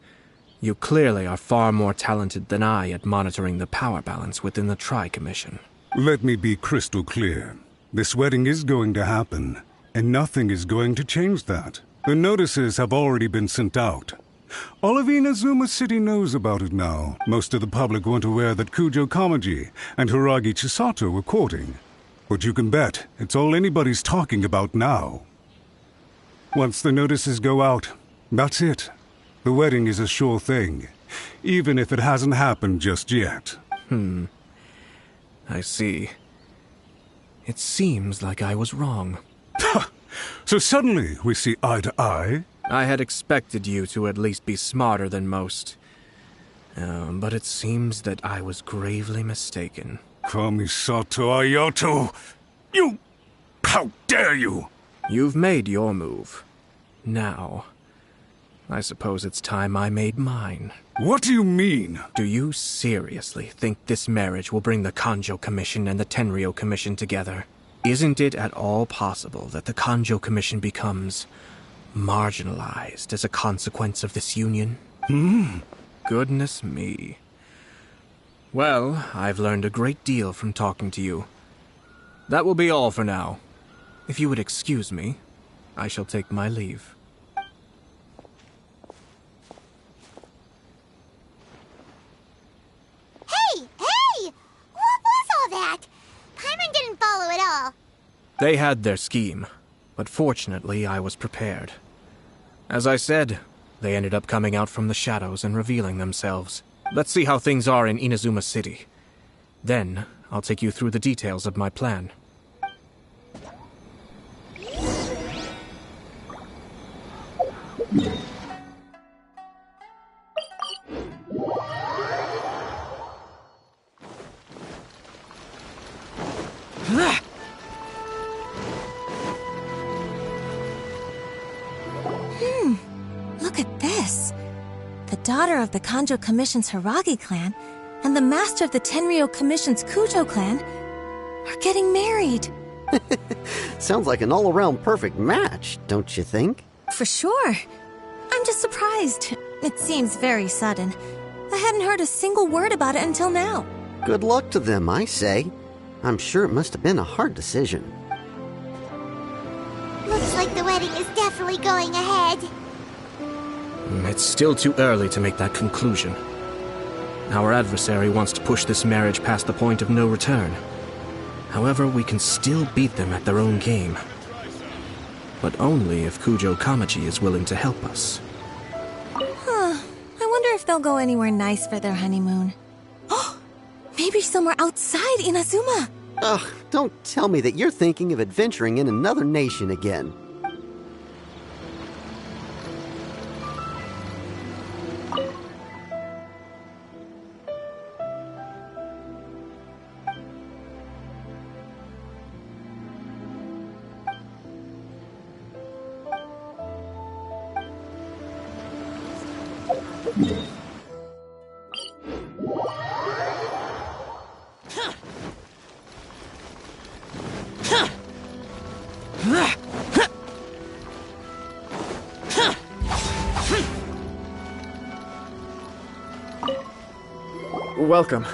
you clearly are far more talented than I at monitoring the power balance within the Tri-Commission. Let me be crystal clear. This wedding is going to happen, and nothing is going to change that. The notices have already been sent out. All of Inazuma City knows about it now. Most of the public weren't aware that Kujo Kamaji and Hiragi Chisato were courting. But you can bet it's all anybody's talking about now. Once the notices go out, that's it. The wedding is a sure thing, even if it hasn't happened just yet. I see. It seems like I was wrong. So suddenly we see eye to eye? I had expected you to at least be smarter than most. But it seems that I was gravely mistaken. Kamisato Ayato! You! How dare you! You've made your move. Now, I suppose it's time I made mine. What do you mean? Do you seriously think this marriage will bring the Kanjo Commission and the Tenryo Commission together? Isn't it at all possible that the Kanjo Commission becomes marginalized as a consequence of this union? Goodness me. Well, I've learned a great deal from talking to you. That will be all for now. If you would excuse me, I shall take my leave. Hey! What was all that? Paimon didn't follow at all. They had their scheme, but fortunately I was prepared. As I said, they ended up coming out from the shadows and revealing themselves. Let's see how things are in Inazuma City. Then, I'll take you through the details of my plan. Look at this. The daughter of the Kanjo Commission's Hiragi clan and the master of the Tenryo Commission's Kujo clan are getting married. Sounds like an all-around perfect match, don't you think? For sure. I'm just surprised. It seems very sudden. I hadn't heard a single word about it until now. Good luck to them, I say. I'm sure it must have been a hard decision. Looks like the wedding is definitely going ahead. It's still too early to make that conclusion. Our adversary wants to push this marriage past the point of no return. However, we can still beat them at their own game. But only if Kujo Kamaji is willing to help us. I wonder if they'll go anywhere nice for their honeymoon. Maybe somewhere outside Inazuma. Ugh, don't tell me that you're thinking of adventuring in another nation again. Welcome.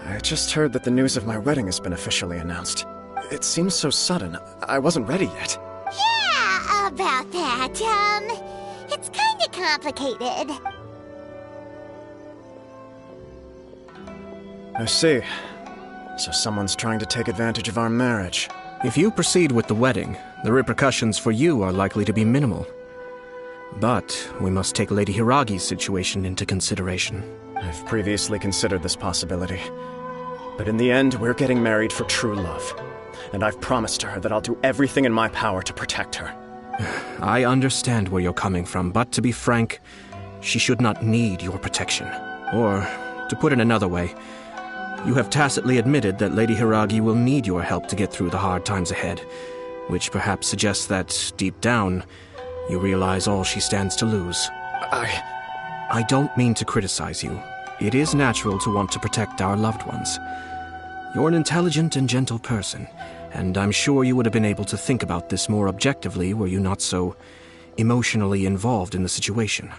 I just heard that the news of my wedding has been officially announced. It seems so sudden. I wasn't ready yet. Yeah, about that. It's kinda complicated. I see. So someone's trying to take advantage of our marriage. If you proceed with the wedding, the repercussions for you are likely to be minimal. But we must take Lady Hiragi's situation into consideration. I've previously considered this possibility. But in the end, we're getting married for true love. And I've promised her that I'll do everything in my power to protect her. I understand where you're coming from, but to be frank, she should not need your protection. Or, to put it another way, you have tacitly admitted that Lady Hiragi will need your help to get through the hard times ahead, which perhaps suggests that, deep down, you realize all she stands to lose. I don't mean to criticize you. It is natural to want to protect our loved ones. You're an intelligent and gentle person, and I'm sure you would have been able to think about this more objectively were you not so emotionally involved in the situation.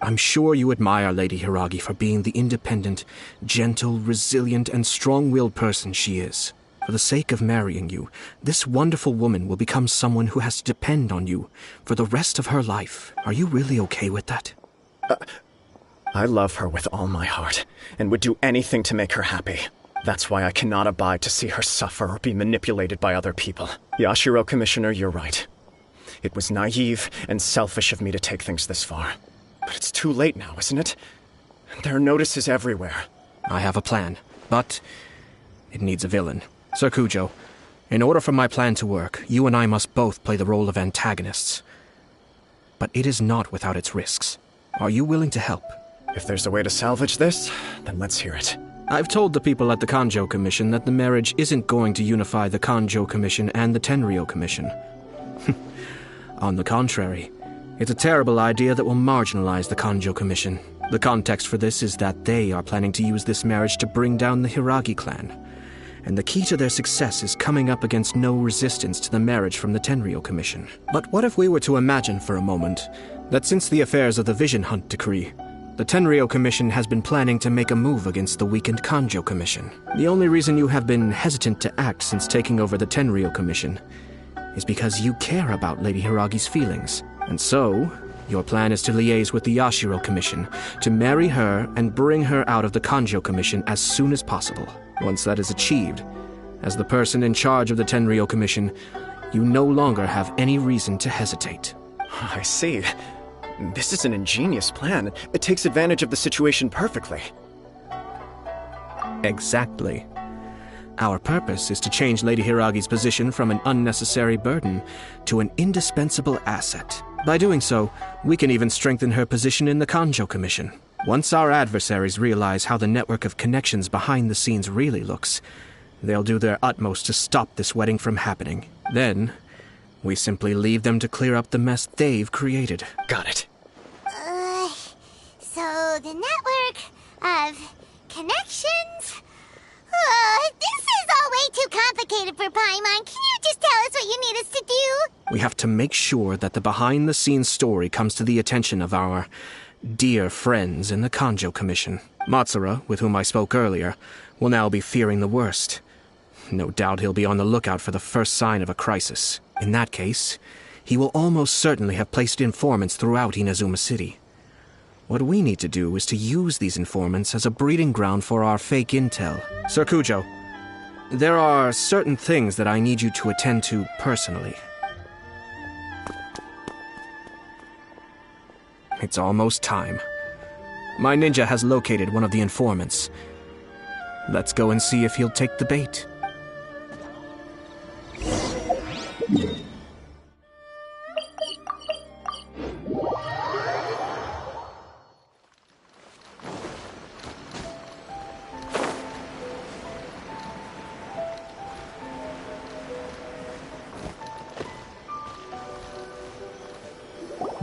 I'm sure you admire Lady Hiragi for being the independent, gentle, resilient, and strong-willed person she is. For the sake of marrying you, this wonderful woman will become someone who has to depend on you for the rest of her life. Are you really okay with that? I love her with all my heart, and would do anything to make her happy. That's why I cannot abide to see her suffer or be manipulated by other people. Yashiro, Commissioner, you're right. It was naive and selfish of me to take things this far. But it's too late now, isn't it? There are notices everywhere. I have a plan, but it needs a villain. Sir Kujo, in order for my plan to work, you and I must both play the role of antagonists. But it is not without its risks. Are you willing to help? If there's a way to salvage this, then let's hear it. I've told the people at the Kanjo Commission that the marriage isn't going to unify the Kanjo Commission and the Tenryou Commission. On the contrary, it's a terrible idea that will marginalize the Kanjo Commission. The context for this is that they are planning to use this marriage to bring down the Hiragi clan. And the key to their success is coming up against no resistance to the marriage from the Tenryou Commission. But what if we were to imagine for a moment that since the affairs of the Vision Hunt Decree, the Tenryou Commission has been planning to make a move against the weakened Kanjo Commission. The only reason you have been hesitant to act since taking over the Tenryou Commission is because you care about Lady Hiragi's feelings. And so, your plan is to liaise with the Yashiro Commission, to marry her and bring her out of the Kanjo Commission as soon as possible. Once that is achieved, as the person in charge of the Tenryou Commission, you no longer have any reason to hesitate. I see. This is an ingenious plan. It takes advantage of the situation perfectly. Exactly. Our purpose is to change Lady Hiragi's position from an unnecessary burden to an indispensable asset. By doing so, we can even strengthen her position in the Kanjo Commission. Once our adversaries realize how the network of connections behind the scenes really looks, they'll do their utmost to stop this wedding from happening. Then, we simply leave them to clear up the mess they've created. Got it. So the network of connections? This is all way too complicated for Paimon. Can you just tell us what you need us to do? We have to make sure that the behind-the-scenes story comes to the attention of our dear friends in the Kanjo Commission. Matsura, with whom I spoke earlier, will now be fearing the worst. No doubt he'll be on the lookout for the first sign of a crisis. In that case, he will almost certainly have placed informants throughout Inazuma City. What we need to do is to use these informants as a breeding ground for our fake intel. Sir Kujo, there are certain things that I need you to attend to personally. It's almost time. My ninja has located one of the informants. Let's go and see if he'll take the bait.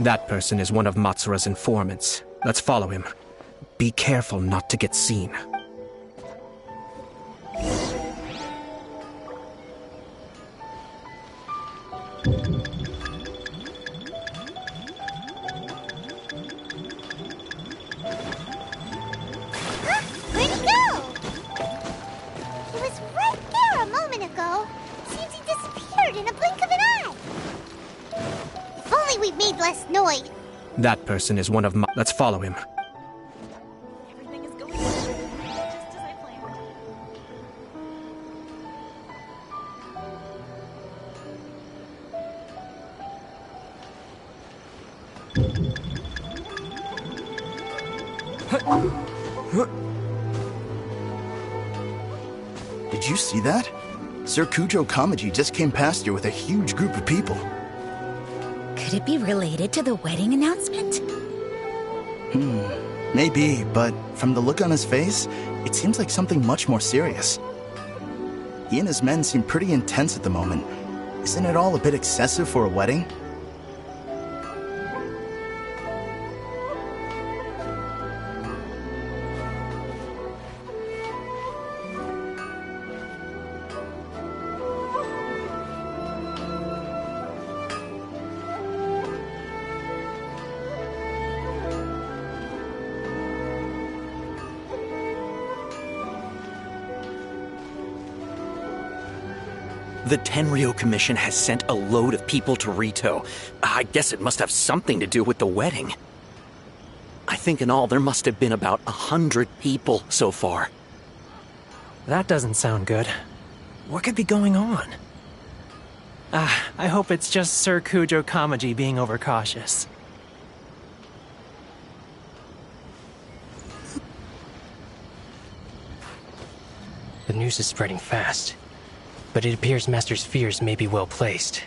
That person is one of Matsura's informants. Let's follow him. Be careful not to get seen. Where'd he go? He was right there a moment ago. Seems he disappeared in a blink of an eye. If only we'd made less noise. That person is one of Let's follow him. Everything is going just as I planned. Did you see that? Sir Kujo Kamaji just came past here with a huge group of people. Could it be related to the wedding announcement? Maybe, but from the look on his face, it seems like something much more serious. He and his men seem pretty intense at the moment. Isn't it all a bit excessive for a wedding? The Tenryo Commission has sent a load of people to Rito. I guess it must have something to do with the wedding. I think in all there must have been about 100 people so far. That doesn't sound good. What could be going on? I hope it's just Sir Kujo Kamaji being overcautious. The news is spreading fast, but it appears Master's fears may be well placed.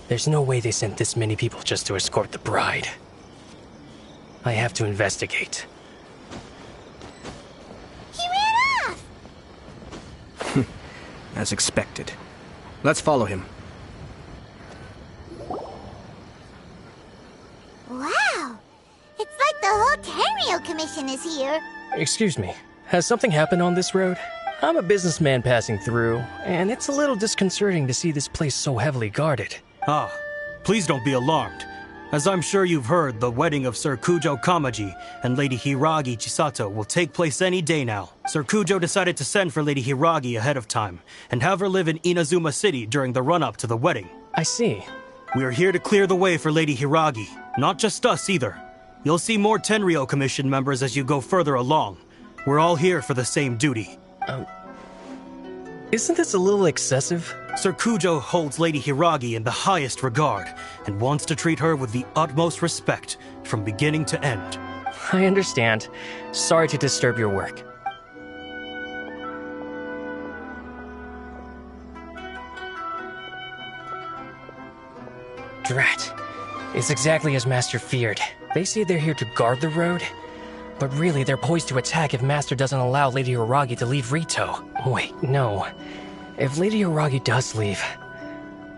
There's no way they sent this many people just to escort the bride. I have to investigate. He ran off! As expected. Let's follow him. Wow! It's like the whole Tenryo Commission is here. Excuse me, has something happened on this road? I'm a businessman passing through, and it's a little disconcerting to see this place so heavily guarded. Ah, please don't be alarmed. As I'm sure you've heard, the wedding of Sir Kujo Kamaji and Lady Hiragi Chisato will take place any day now. Sir Kujo decided to send for Lady Hiragi ahead of time and have her live in Inazuma City during the run-up to the wedding. I see. We are here to clear the way for Lady Hiragi. Not just us either. You'll see more Tenryo Commission members as you go further along. We're all here for the same duty. Isn't this a little excessive? Sir Kujo holds Lady Hiragi in the highest regard and wants to treat her with the utmost respect from beginning to end. I understand. Sorry to disturb your work. Drat. It's exactly as Master feared. They say they're here to guard the road, but really they're poised to attack if Master doesn't allow Lady Hiragi to leave Rito. Wait, no. If Lady Hiragi does leave,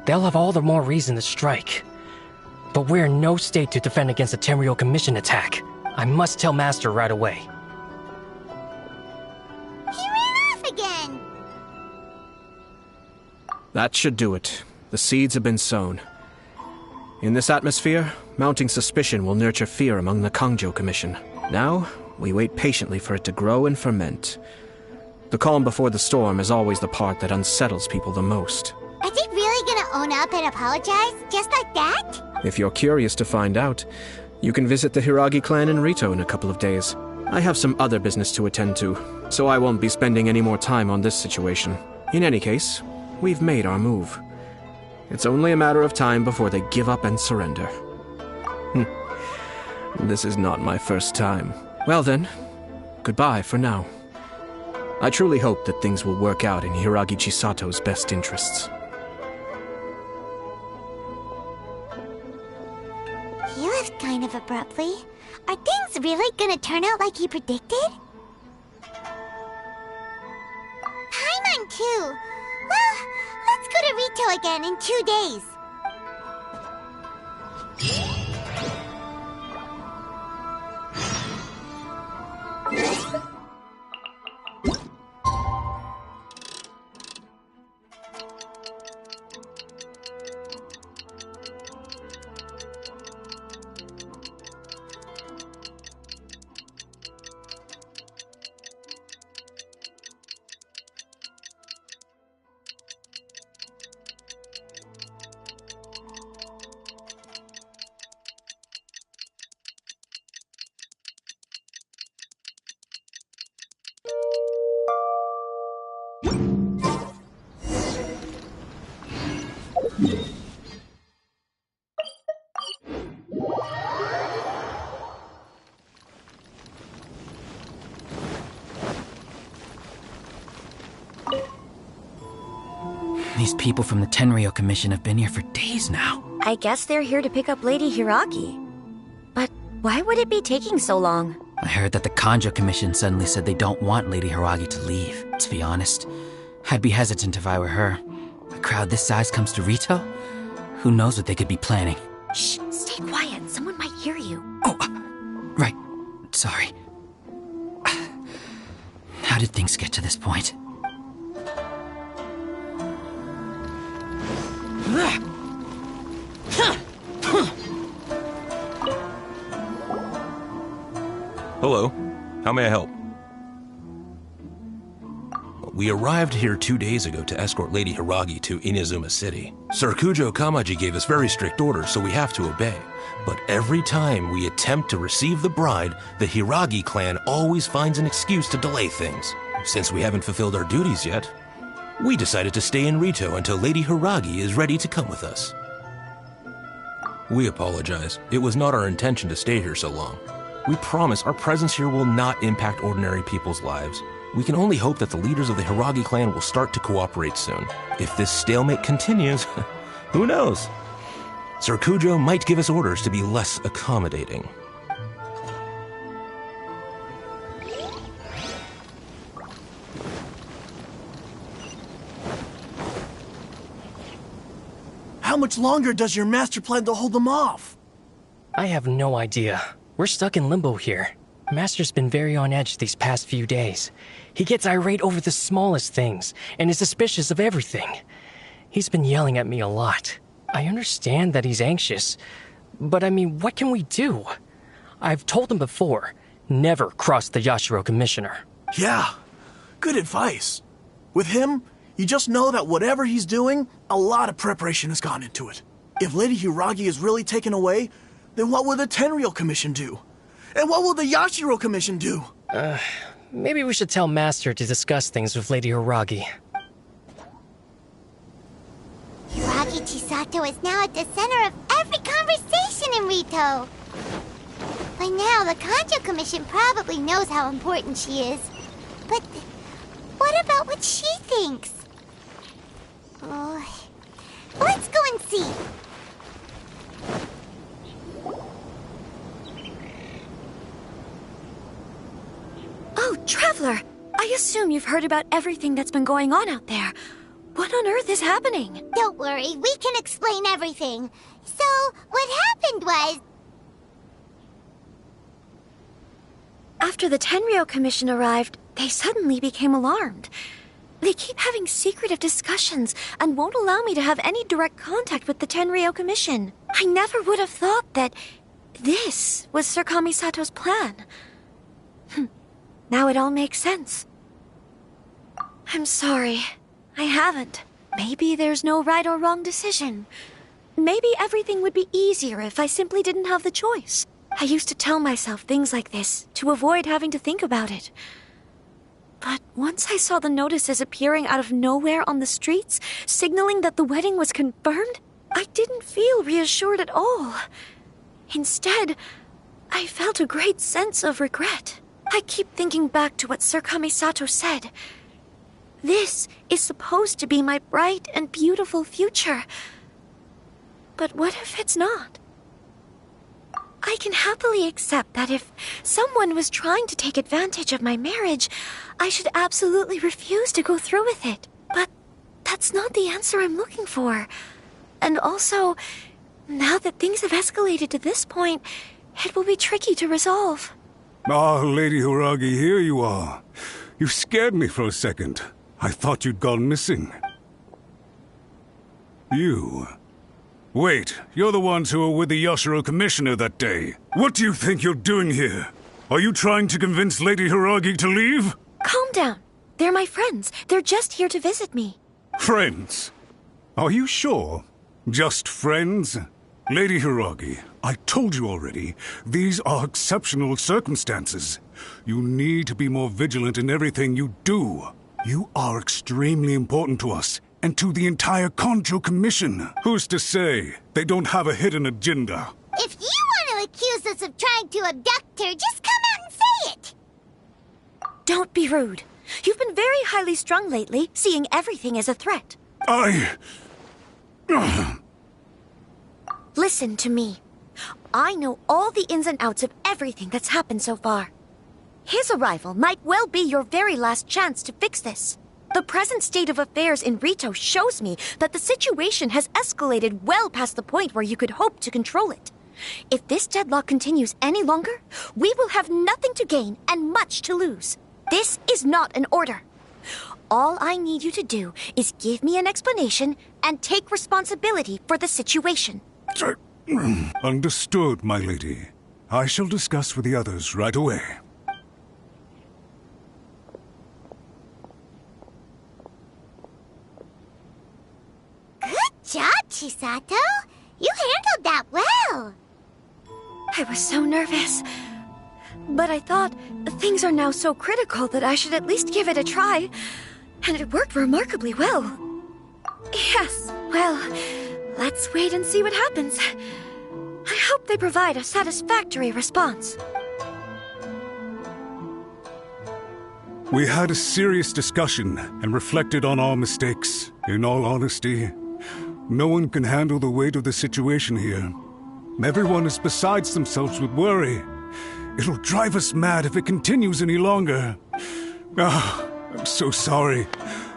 they'll have all the more reason to strike. But we're in no state to defend against a Tenryo Commission attack. I must tell Master right away. He ran off again! That should do it. The seeds have been sown. In this atmosphere, mounting suspicion will nurture fear among the Kangjo Commission. Now, we wait patiently for it to grow and ferment. The calm before the storm is always the part that unsettles people the most. Are they really gonna own up and apologize, just like that? If you're curious to find out, you can visit the Hiragi clan in Rito in a couple of days. I have some other business to attend to, so I won't be spending any more time on this situation. In any case, we've made our move. It's only a matter of time before they give up and surrender. This is not my first time. Well then, goodbye for now. I truly hope that things will work out in Hiragi Chisato's best interests. He left kind of abruptly. Are things really gonna turn out like he predicted? Paimon too. Well, let's go to Rito again in 2 days. These people from the Tenryo Commission have been here for days now. I guess they're here to pick up Lady Hiragi. But why would it be taking so long? I heard that the Kanjo Commission suddenly said they don't want Lady Hiragi to leave. To be honest, I'd be hesitant if I were her. A crowd this size comes to Rito? Who knows what they could be planning? Shh, stay quiet. Someone might hear you. Right. Sorry. How did things get to this point? Hello. How may I help? We arrived here 2 days ago to escort Lady Hiragi to Inazuma City. Sir Kujo Kamaji gave us very strict orders, so we have to obey. But every time we attempt to receive the bride, the Hiragi clan always finds an excuse to delay things. Since we haven't fulfilled our duties yet, we decided to stay in Rito until Lady Hiragi is ready to come with us. We apologize. It was not our intention to stay here so long. We promise our presence here will not impact ordinary people's lives. We can only hope that the leaders of the Hiragi clan will start to cooperate soon. If this stalemate continues, who knows? Sir Kujo might give us orders to be less accommodating. How much longer does your master plan to hold them off? I have no idea. We're stuck in limbo here. Master's been very on edge these past few days. He gets irate over the smallest things, and is suspicious of everything. He's been yelling at me a lot. I understand that he's anxious, but I mean, what can we do? I've told him before, never cross the Yashiro Commissioner. Yeah, good advice. With him, you just know that whatever he's doing, a lot of preparation has gone into it. If Lady Hiragi is really taken away, then what will the Tenryo Commission do? And what will the Yashiro Commission do? Maybe we should tell Master to discuss things with Lady Hiragi. Hiragi Chisato is now at the center of every conversation in Rito. By now, the Kanjo Commission probably knows how important she is. But what about what she thinks? Oh, let's go and see. Oh, Traveler! I assume you've heard about everything that's been going on out there. What on earth is happening? Don't worry, we can explain everything. So, what happened was... After the Tenryo Commission arrived, they suddenly became alarmed. They keep having secretive discussions and won't allow me to have any direct contact with the Tenryo Commission. I never would have thought that this was Sir Kamisato's plan. Now it all makes sense. I'm sorry. I haven't. Maybe there's no right or wrong decision. Maybe everything would be easier if I simply didn't have the choice. I used to tell myself things like this to avoid having to think about it. But once I saw the notices appearing out of nowhere on the streets, signaling that the wedding was confirmed, I didn't feel reassured at all. Instead, I felt a great sense of regret. I keep thinking back to what Sir Kamisato said. This is supposed to be my bright and beautiful future. But what if it's not? I can happily accept that if someone was trying to take advantage of my marriage, I should absolutely refuse to go through with it. But that's not the answer I'm looking for. And also, Now that things have escalated to this point, it will be tricky to resolve. Ah, Lady Hiragi, here you are. You scared me for a second. I thought you'd gone missing. You... Wait, you're the ones who were with the Yashiro Commissioner that day. What do you think you're doing here? Are you trying to convince Lady Hiragi to leave? Calm down. They're my friends. They're just here to visit me. Friends? Are you sure? Just friends? Lady Hiragi, I told you already, these are exceptional circumstances. You need to be more vigilant in everything you do. You are extremely important to us, and to the entire Konjo Commission. Who's to say they don't have a hidden agenda? If you want to accuse us of trying to abduct her, just come out and say it! Don't be rude. You've been very highly strung lately, seeing everything as a threat. Listen to me. I know all the ins and outs of everything that's happened so far. His arrival might well be your very last chance to fix this. The present state of affairs in Rito shows me that the situation has escalated well past the point where you could hope to control it. If this deadlock continues any longer, we will have nothing to gain and much to lose. This is not an order. All I need you to do is give me an explanation and take responsibility for the situation. Understood, my lady. I shall discuss with the others right away. Good job, Chisato. You handled that well. I was so nervous. But I thought things are now so critical that I should at least give it a try. And it worked remarkably well. Yes, well, let's wait and see what happens. I hope they provide a satisfactory response. We had a serious discussion and reflected on our mistakes. In all honesty, no one can handle the weight of the situation here. Everyone is besides themselves with worry. It'll drive us mad if it continues any longer. I'm so sorry.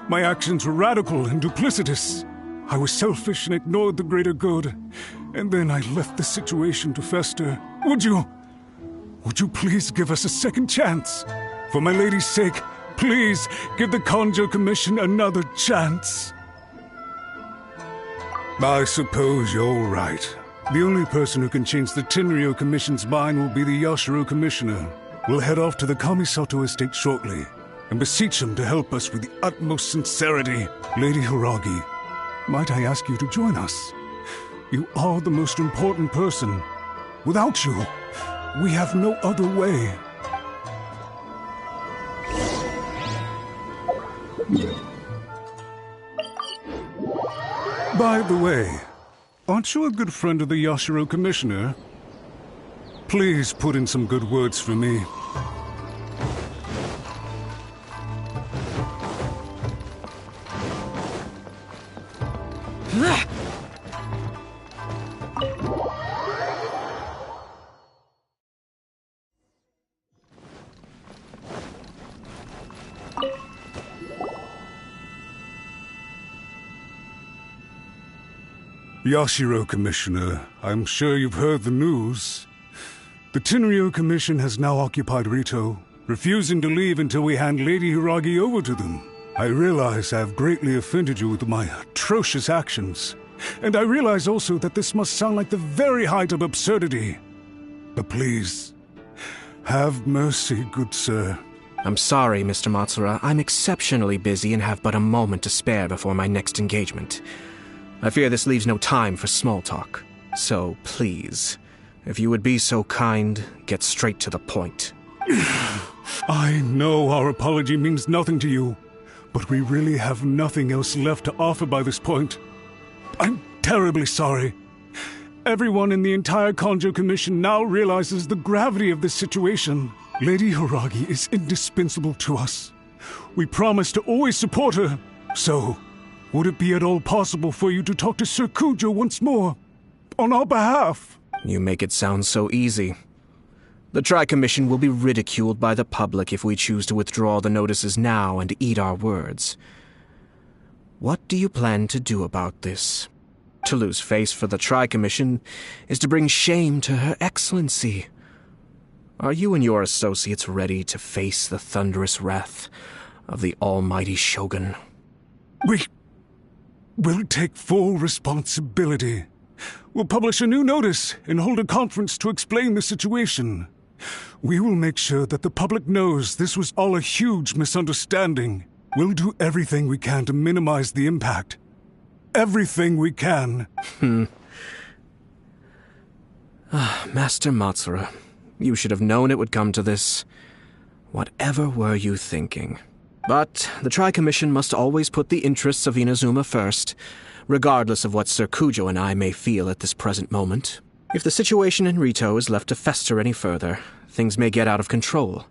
My actions were radical and duplicitous. I was selfish and ignored the greater good. And then I left the situation to fester. Would you please give us a second chance? For my lady's sake, please give the Konjo Commission another chance. I suppose you're right. The only person who can change the Tenryou Commission's mind will be the Yashiro Commissioner. We'll head off to the Kamisato estate shortly and beseech him to help us with the utmost sincerity. Lady Hiragi, might I ask you to join us? You are the most important person. Without you, we have no other way. By the way, aren't you a good friend of the Yashiro Commissioner? Please put in some good words for me. Yashiro Commissioner, I'm sure you've heard the news. The Tenryou Commission has now occupied Rito, refusing to leave until we hand Lady Hiragi over to them. I realize I have greatly offended you with my atrocious actions, and I realize also that this must sound like the very height of absurdity. But please, have mercy, good sir. I'm sorry, Mr. Matsura. I'm exceptionally busy and have but a moment to spare before my next engagement. I fear this leaves no time for small talk. So, please, if you would be so kind, get straight to the point. I know our apology means nothing to you, but we really have nothing else left to offer by this point. I'm terribly sorry. Everyone in the entire Konjo Commission now realizes the gravity of this situation. Lady Hiragi is indispensable to us. We promise to always support her, so... would it be at all possible for you to talk to Sir Kujo once more? On our behalf? You make it sound so easy. The Tri-Commission will be ridiculed by the public if we choose to withdraw the notices now and eat our words. What do you plan to do about this? To lose face for the Tri-Commission is to bring shame to Her Excellency. Are you and your associates ready to face the thunderous wrath of the almighty Shogun? We'll take full responsibility. We'll publish a new notice and hold a conference to explain the situation. We will make sure that the public knows this was all a huge misunderstanding. We'll do everything we can to minimize the impact. Everything we can. Master Matsura, you should have known it would come to this. Whatever were you thinking? But the Tri-Commission must always put the interests of Inazuma first, regardless of what Sir Kujo and I may feel at this present moment. If the situation in Rito is left to fester any further, things may get out of control.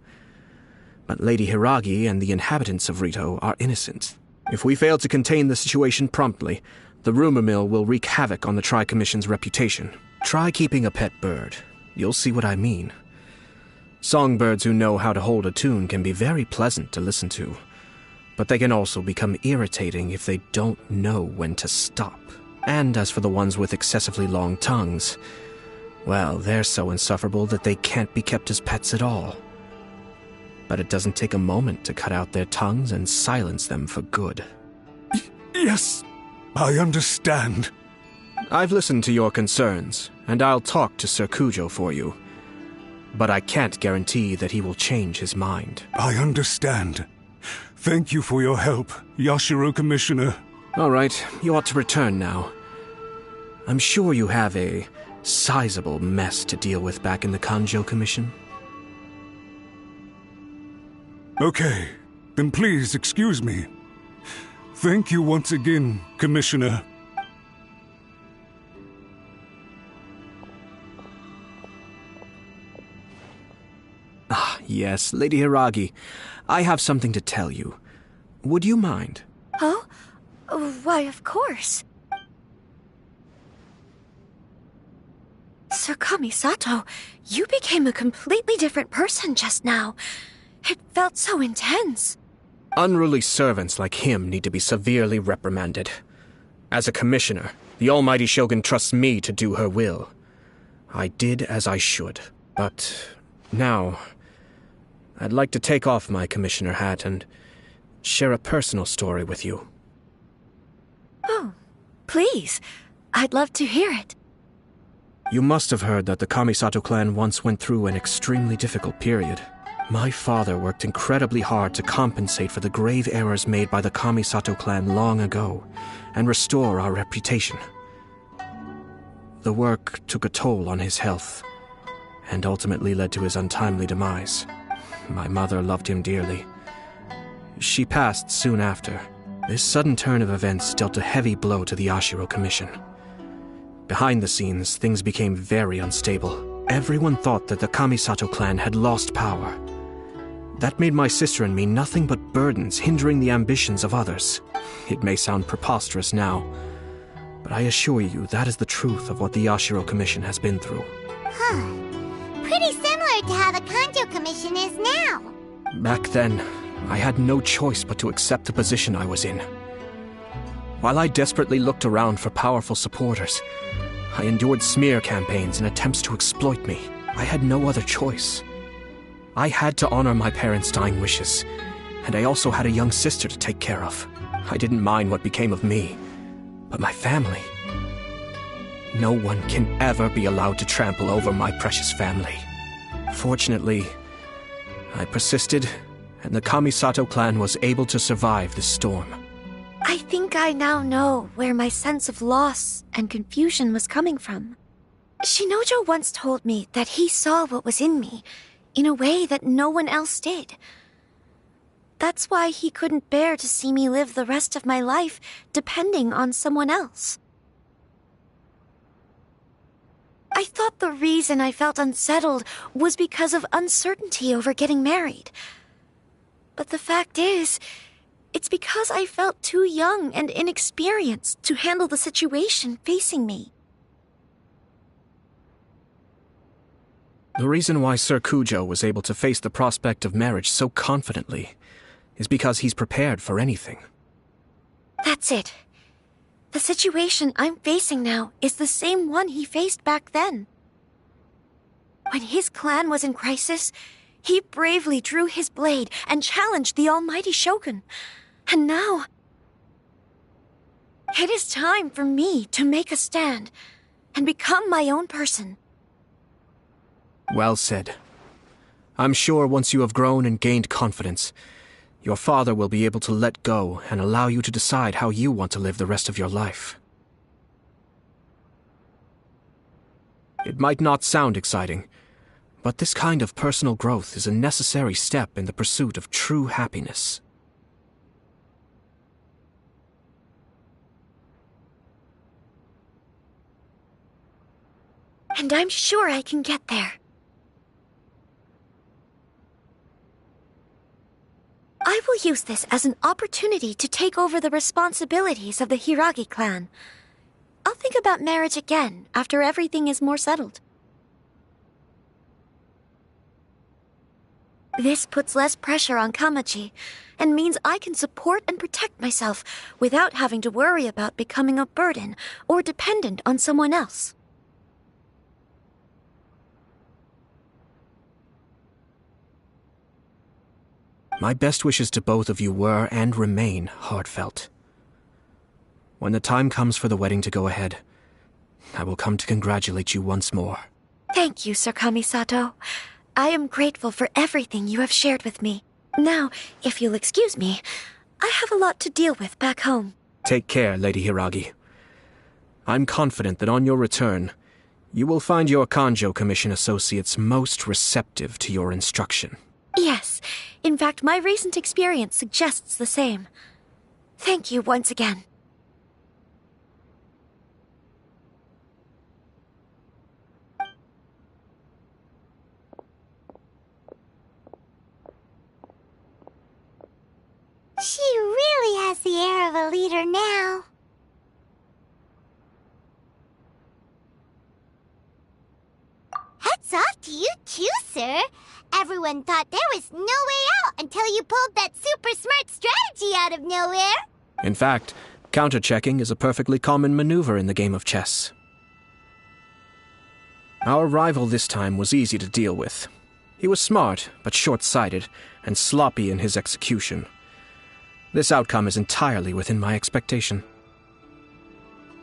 But Lady Hiragi and the inhabitants of Rito are innocent. If we fail to contain the situation promptly, the rumor mill will wreak havoc on the Tri-Commission's reputation. Try keeping a pet bird. You'll see what I mean. Songbirds who know how to hold a tune can be very pleasant to listen to, but they can also become irritating if they don't know when to stop. And as for the ones with excessively long tongues, well, they're so insufferable that they can't be kept as pets at all. But it doesn't take a moment to cut out their tongues and silence them for good. Yes, I understand. I've listened to your concerns, and I'll talk to Sir Kujo for you. But I can't guarantee that he will change his mind. I understand. Thank you for your help, Yashiro Commissioner. All right, you ought to return now. I'm sure you have a sizable mess to deal with back in the Kanjo Commission. Okay, then please excuse me. Thank you once again, Commissioner. Yes, Lady Hiragi, I have something to tell you. Would you mind? Oh? Why, of course. Sir Kamisato, you became a completely different person just now. It felt so intense. Unruly servants like him need to be severely reprimanded. As a commissioner, the almighty Shogun trusts me to do her will. I did as I should, but now I'd like to take off my commissioner hat and share a personal story with you. Oh, please. I'd love to hear it. You must have heard that the Kamisato clan once went through an extremely difficult period. My father worked incredibly hard to compensate for the grave errors made by the Kamisato clan long ago and restore our reputation. The work took a toll on his health and ultimately led to his untimely demise. My mother loved him dearly. She passed soon after. This sudden turn of events dealt a heavy blow to the Yashiro Commission. Behind the scenes, things became very unstable. Everyone thought that the Kamisato clan had lost power. That made my sister and me nothing but burdens, hindering the ambitions of others. It may sound preposterous now, but I assure you that is the truth of what the Yashiro Commission has been through. Huh. Pretty similar to how the Kanjo Commission is now. Back then, I had no choice but to accept the position I was in. While I desperately looked around for powerful supporters, I endured smear campaigns and attempts to exploit me. I had no other choice. I had to honor my parents' dying wishes, and I also had a young sister to take care of. I didn't mind what became of me, but my family. No one can ever be allowed to trample over my precious family. Fortunately, I persisted, and the Kamisato clan was able to survive this storm. I think I now know where my sense of loss and confusion was coming from. Shinojo once told me that he saw what was in me in a way that no one else did. That's why he couldn't bear to see me live the rest of my life depending on someone else. I thought the reason I felt unsettled was because of uncertainty over getting married. But the fact is, it's because I felt too young and inexperienced to handle the situation facing me. The reason why Sir Kujo was able to face the prospect of marriage so confidently is because he's prepared for anything. That's it. The situation I'm facing now is the same one he faced back then. When his clan was in crisis, he bravely drew his blade and challenged the almighty Shogun. And now, it is time for me to make a stand and become my own person. Well said. I'm sure once you have grown and gained confidence, your father will be able to let go and allow you to decide how you want to live the rest of your life. It might not sound exciting, but this kind of personal growth is a necessary step in the pursuit of true happiness. And I'm sure I can get there. I will use this as an opportunity to take over the responsibilities of the Hiragi clan. I'll think about marriage again after everything is more settled. This puts less pressure on Kamaji, and means I can support and protect myself without having to worry about becoming a burden or dependent on someone else. My best wishes to both of you were and remain heartfelt. When the time comes for the wedding to go ahead, I will come to congratulate you once more. Thank you, Sir Kamisato. I am grateful for everything you have shared with me. Now, if you'll excuse me, I have a lot to deal with back home. Take care, Lady Hiragi. I'm confident that on your return, you will find your Kanjo Commission associates most receptive to your instruction. Yes, in fact, my recent experience suggests the same. Thank you once again. She really has the air of a leader now. Hats off to you too, sir. Everyone thought there was no way out until you pulled that super smart strategy out of nowhere. In fact, counter-checking is a perfectly common maneuver in the game of chess. Our rival this time was easy to deal with. He was smart, but short-sighted, and sloppy in his execution. This outcome is entirely within my expectation.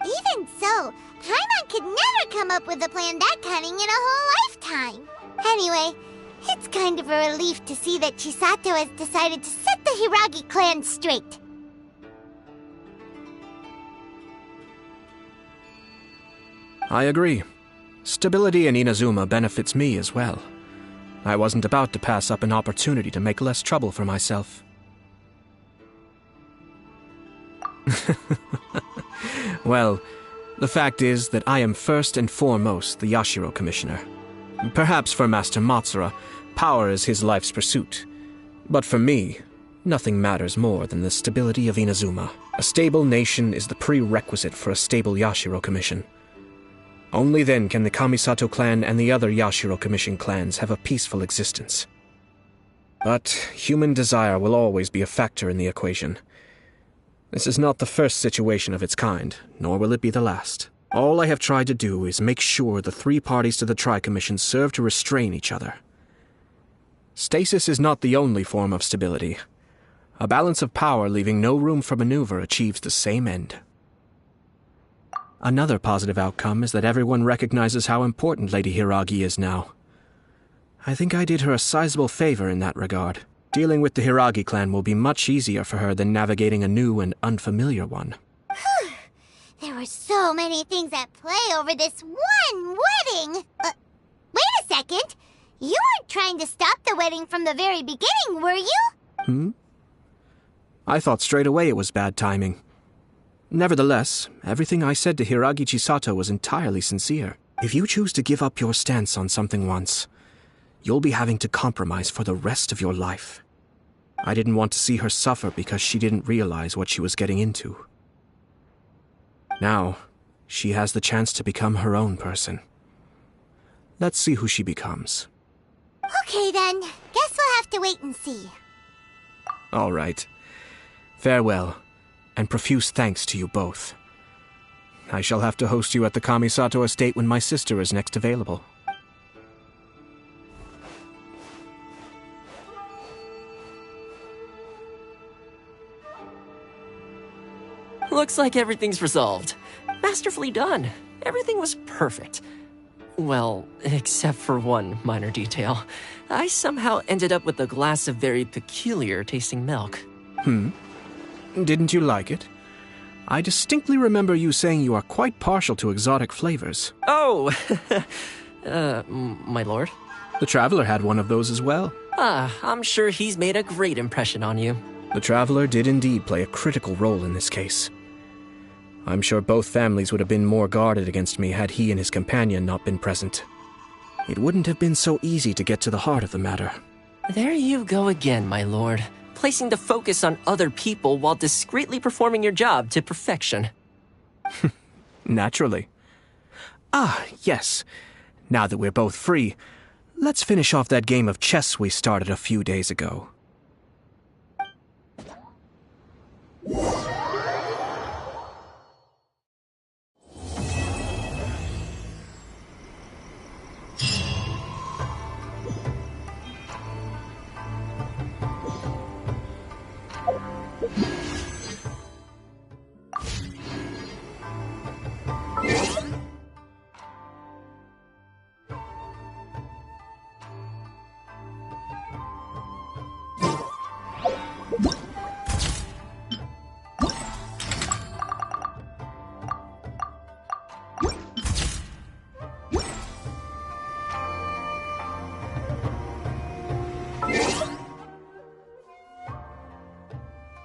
Even so, Paimon could never come up with a plan that cunning in a whole lifetime. Anyway, it's kind of a relief to see that Chisato has decided to set the Hiragi clan straight. I agree. Stability in Inazuma benefits me as well. I wasn't about to pass up an opportunity to make less trouble for myself. Well, the fact is that I am first and foremost the Yashiro Commissioner. Perhaps for Master Matsura, power is his life's pursuit. But for me, nothing matters more than the stability of Inazuma. A stable nation is the prerequisite for a stable Yashiro Commission. Only then can the Kamisato clan and the other Yashiro Commission clans have a peaceful existence. But human desire will always be a factor in the equation. This is not the first situation of its kind, nor will it be the last. All I have tried to do is make sure the three parties to the Tri-Commission serve to restrain each other. Stasis is not the only form of stability. A balance of power leaving no room for maneuver achieves the same end. Another positive outcome is that everyone recognizes how important Lady Hiragi is now. I think I did her a sizable favor in that regard. Dealing with the Hiragi clan will be much easier for her than navigating a new and unfamiliar one. There were so many things at play over this one wedding. Wait a second. You weren't trying to stop the wedding from the very beginning, were you? I thought straight away it was bad timing. Nevertheless, everything I said to Hiragi Chisato was entirely sincere. If you choose to give up your stance on something once, you'll be having to compromise for the rest of your life. I didn't want to see her suffer because she didn't realize what she was getting into. Now, she has the chance to become her own person. Let's see who she becomes. Okay then, guess we'll have to wait and see. All right. Farewell, and profuse thanks to you both. I shall have to host you at the Kamisato estate when my sister is next available. Looks like everything's resolved. Masterfully done. Everything was perfect. Well, except for one minor detail. I somehow ended up with a glass of very peculiar tasting milk. Didn't you like it? I distinctly remember you saying you are quite partial to exotic flavors. Oh! My lord? The Traveler had one of those as well. I'm sure he's made a great impression on you. The Traveler did indeed play a critical role in this case. I'm sure both families would have been more guarded against me had he and his companion not been present. It wouldn't have been so easy to get to the heart of the matter. There you go again, my lord. Placing the focus on other people while discreetly performing your job to perfection. Naturally. Yes. Now that we're both free, let's finish off that game of chess we started a few days ago.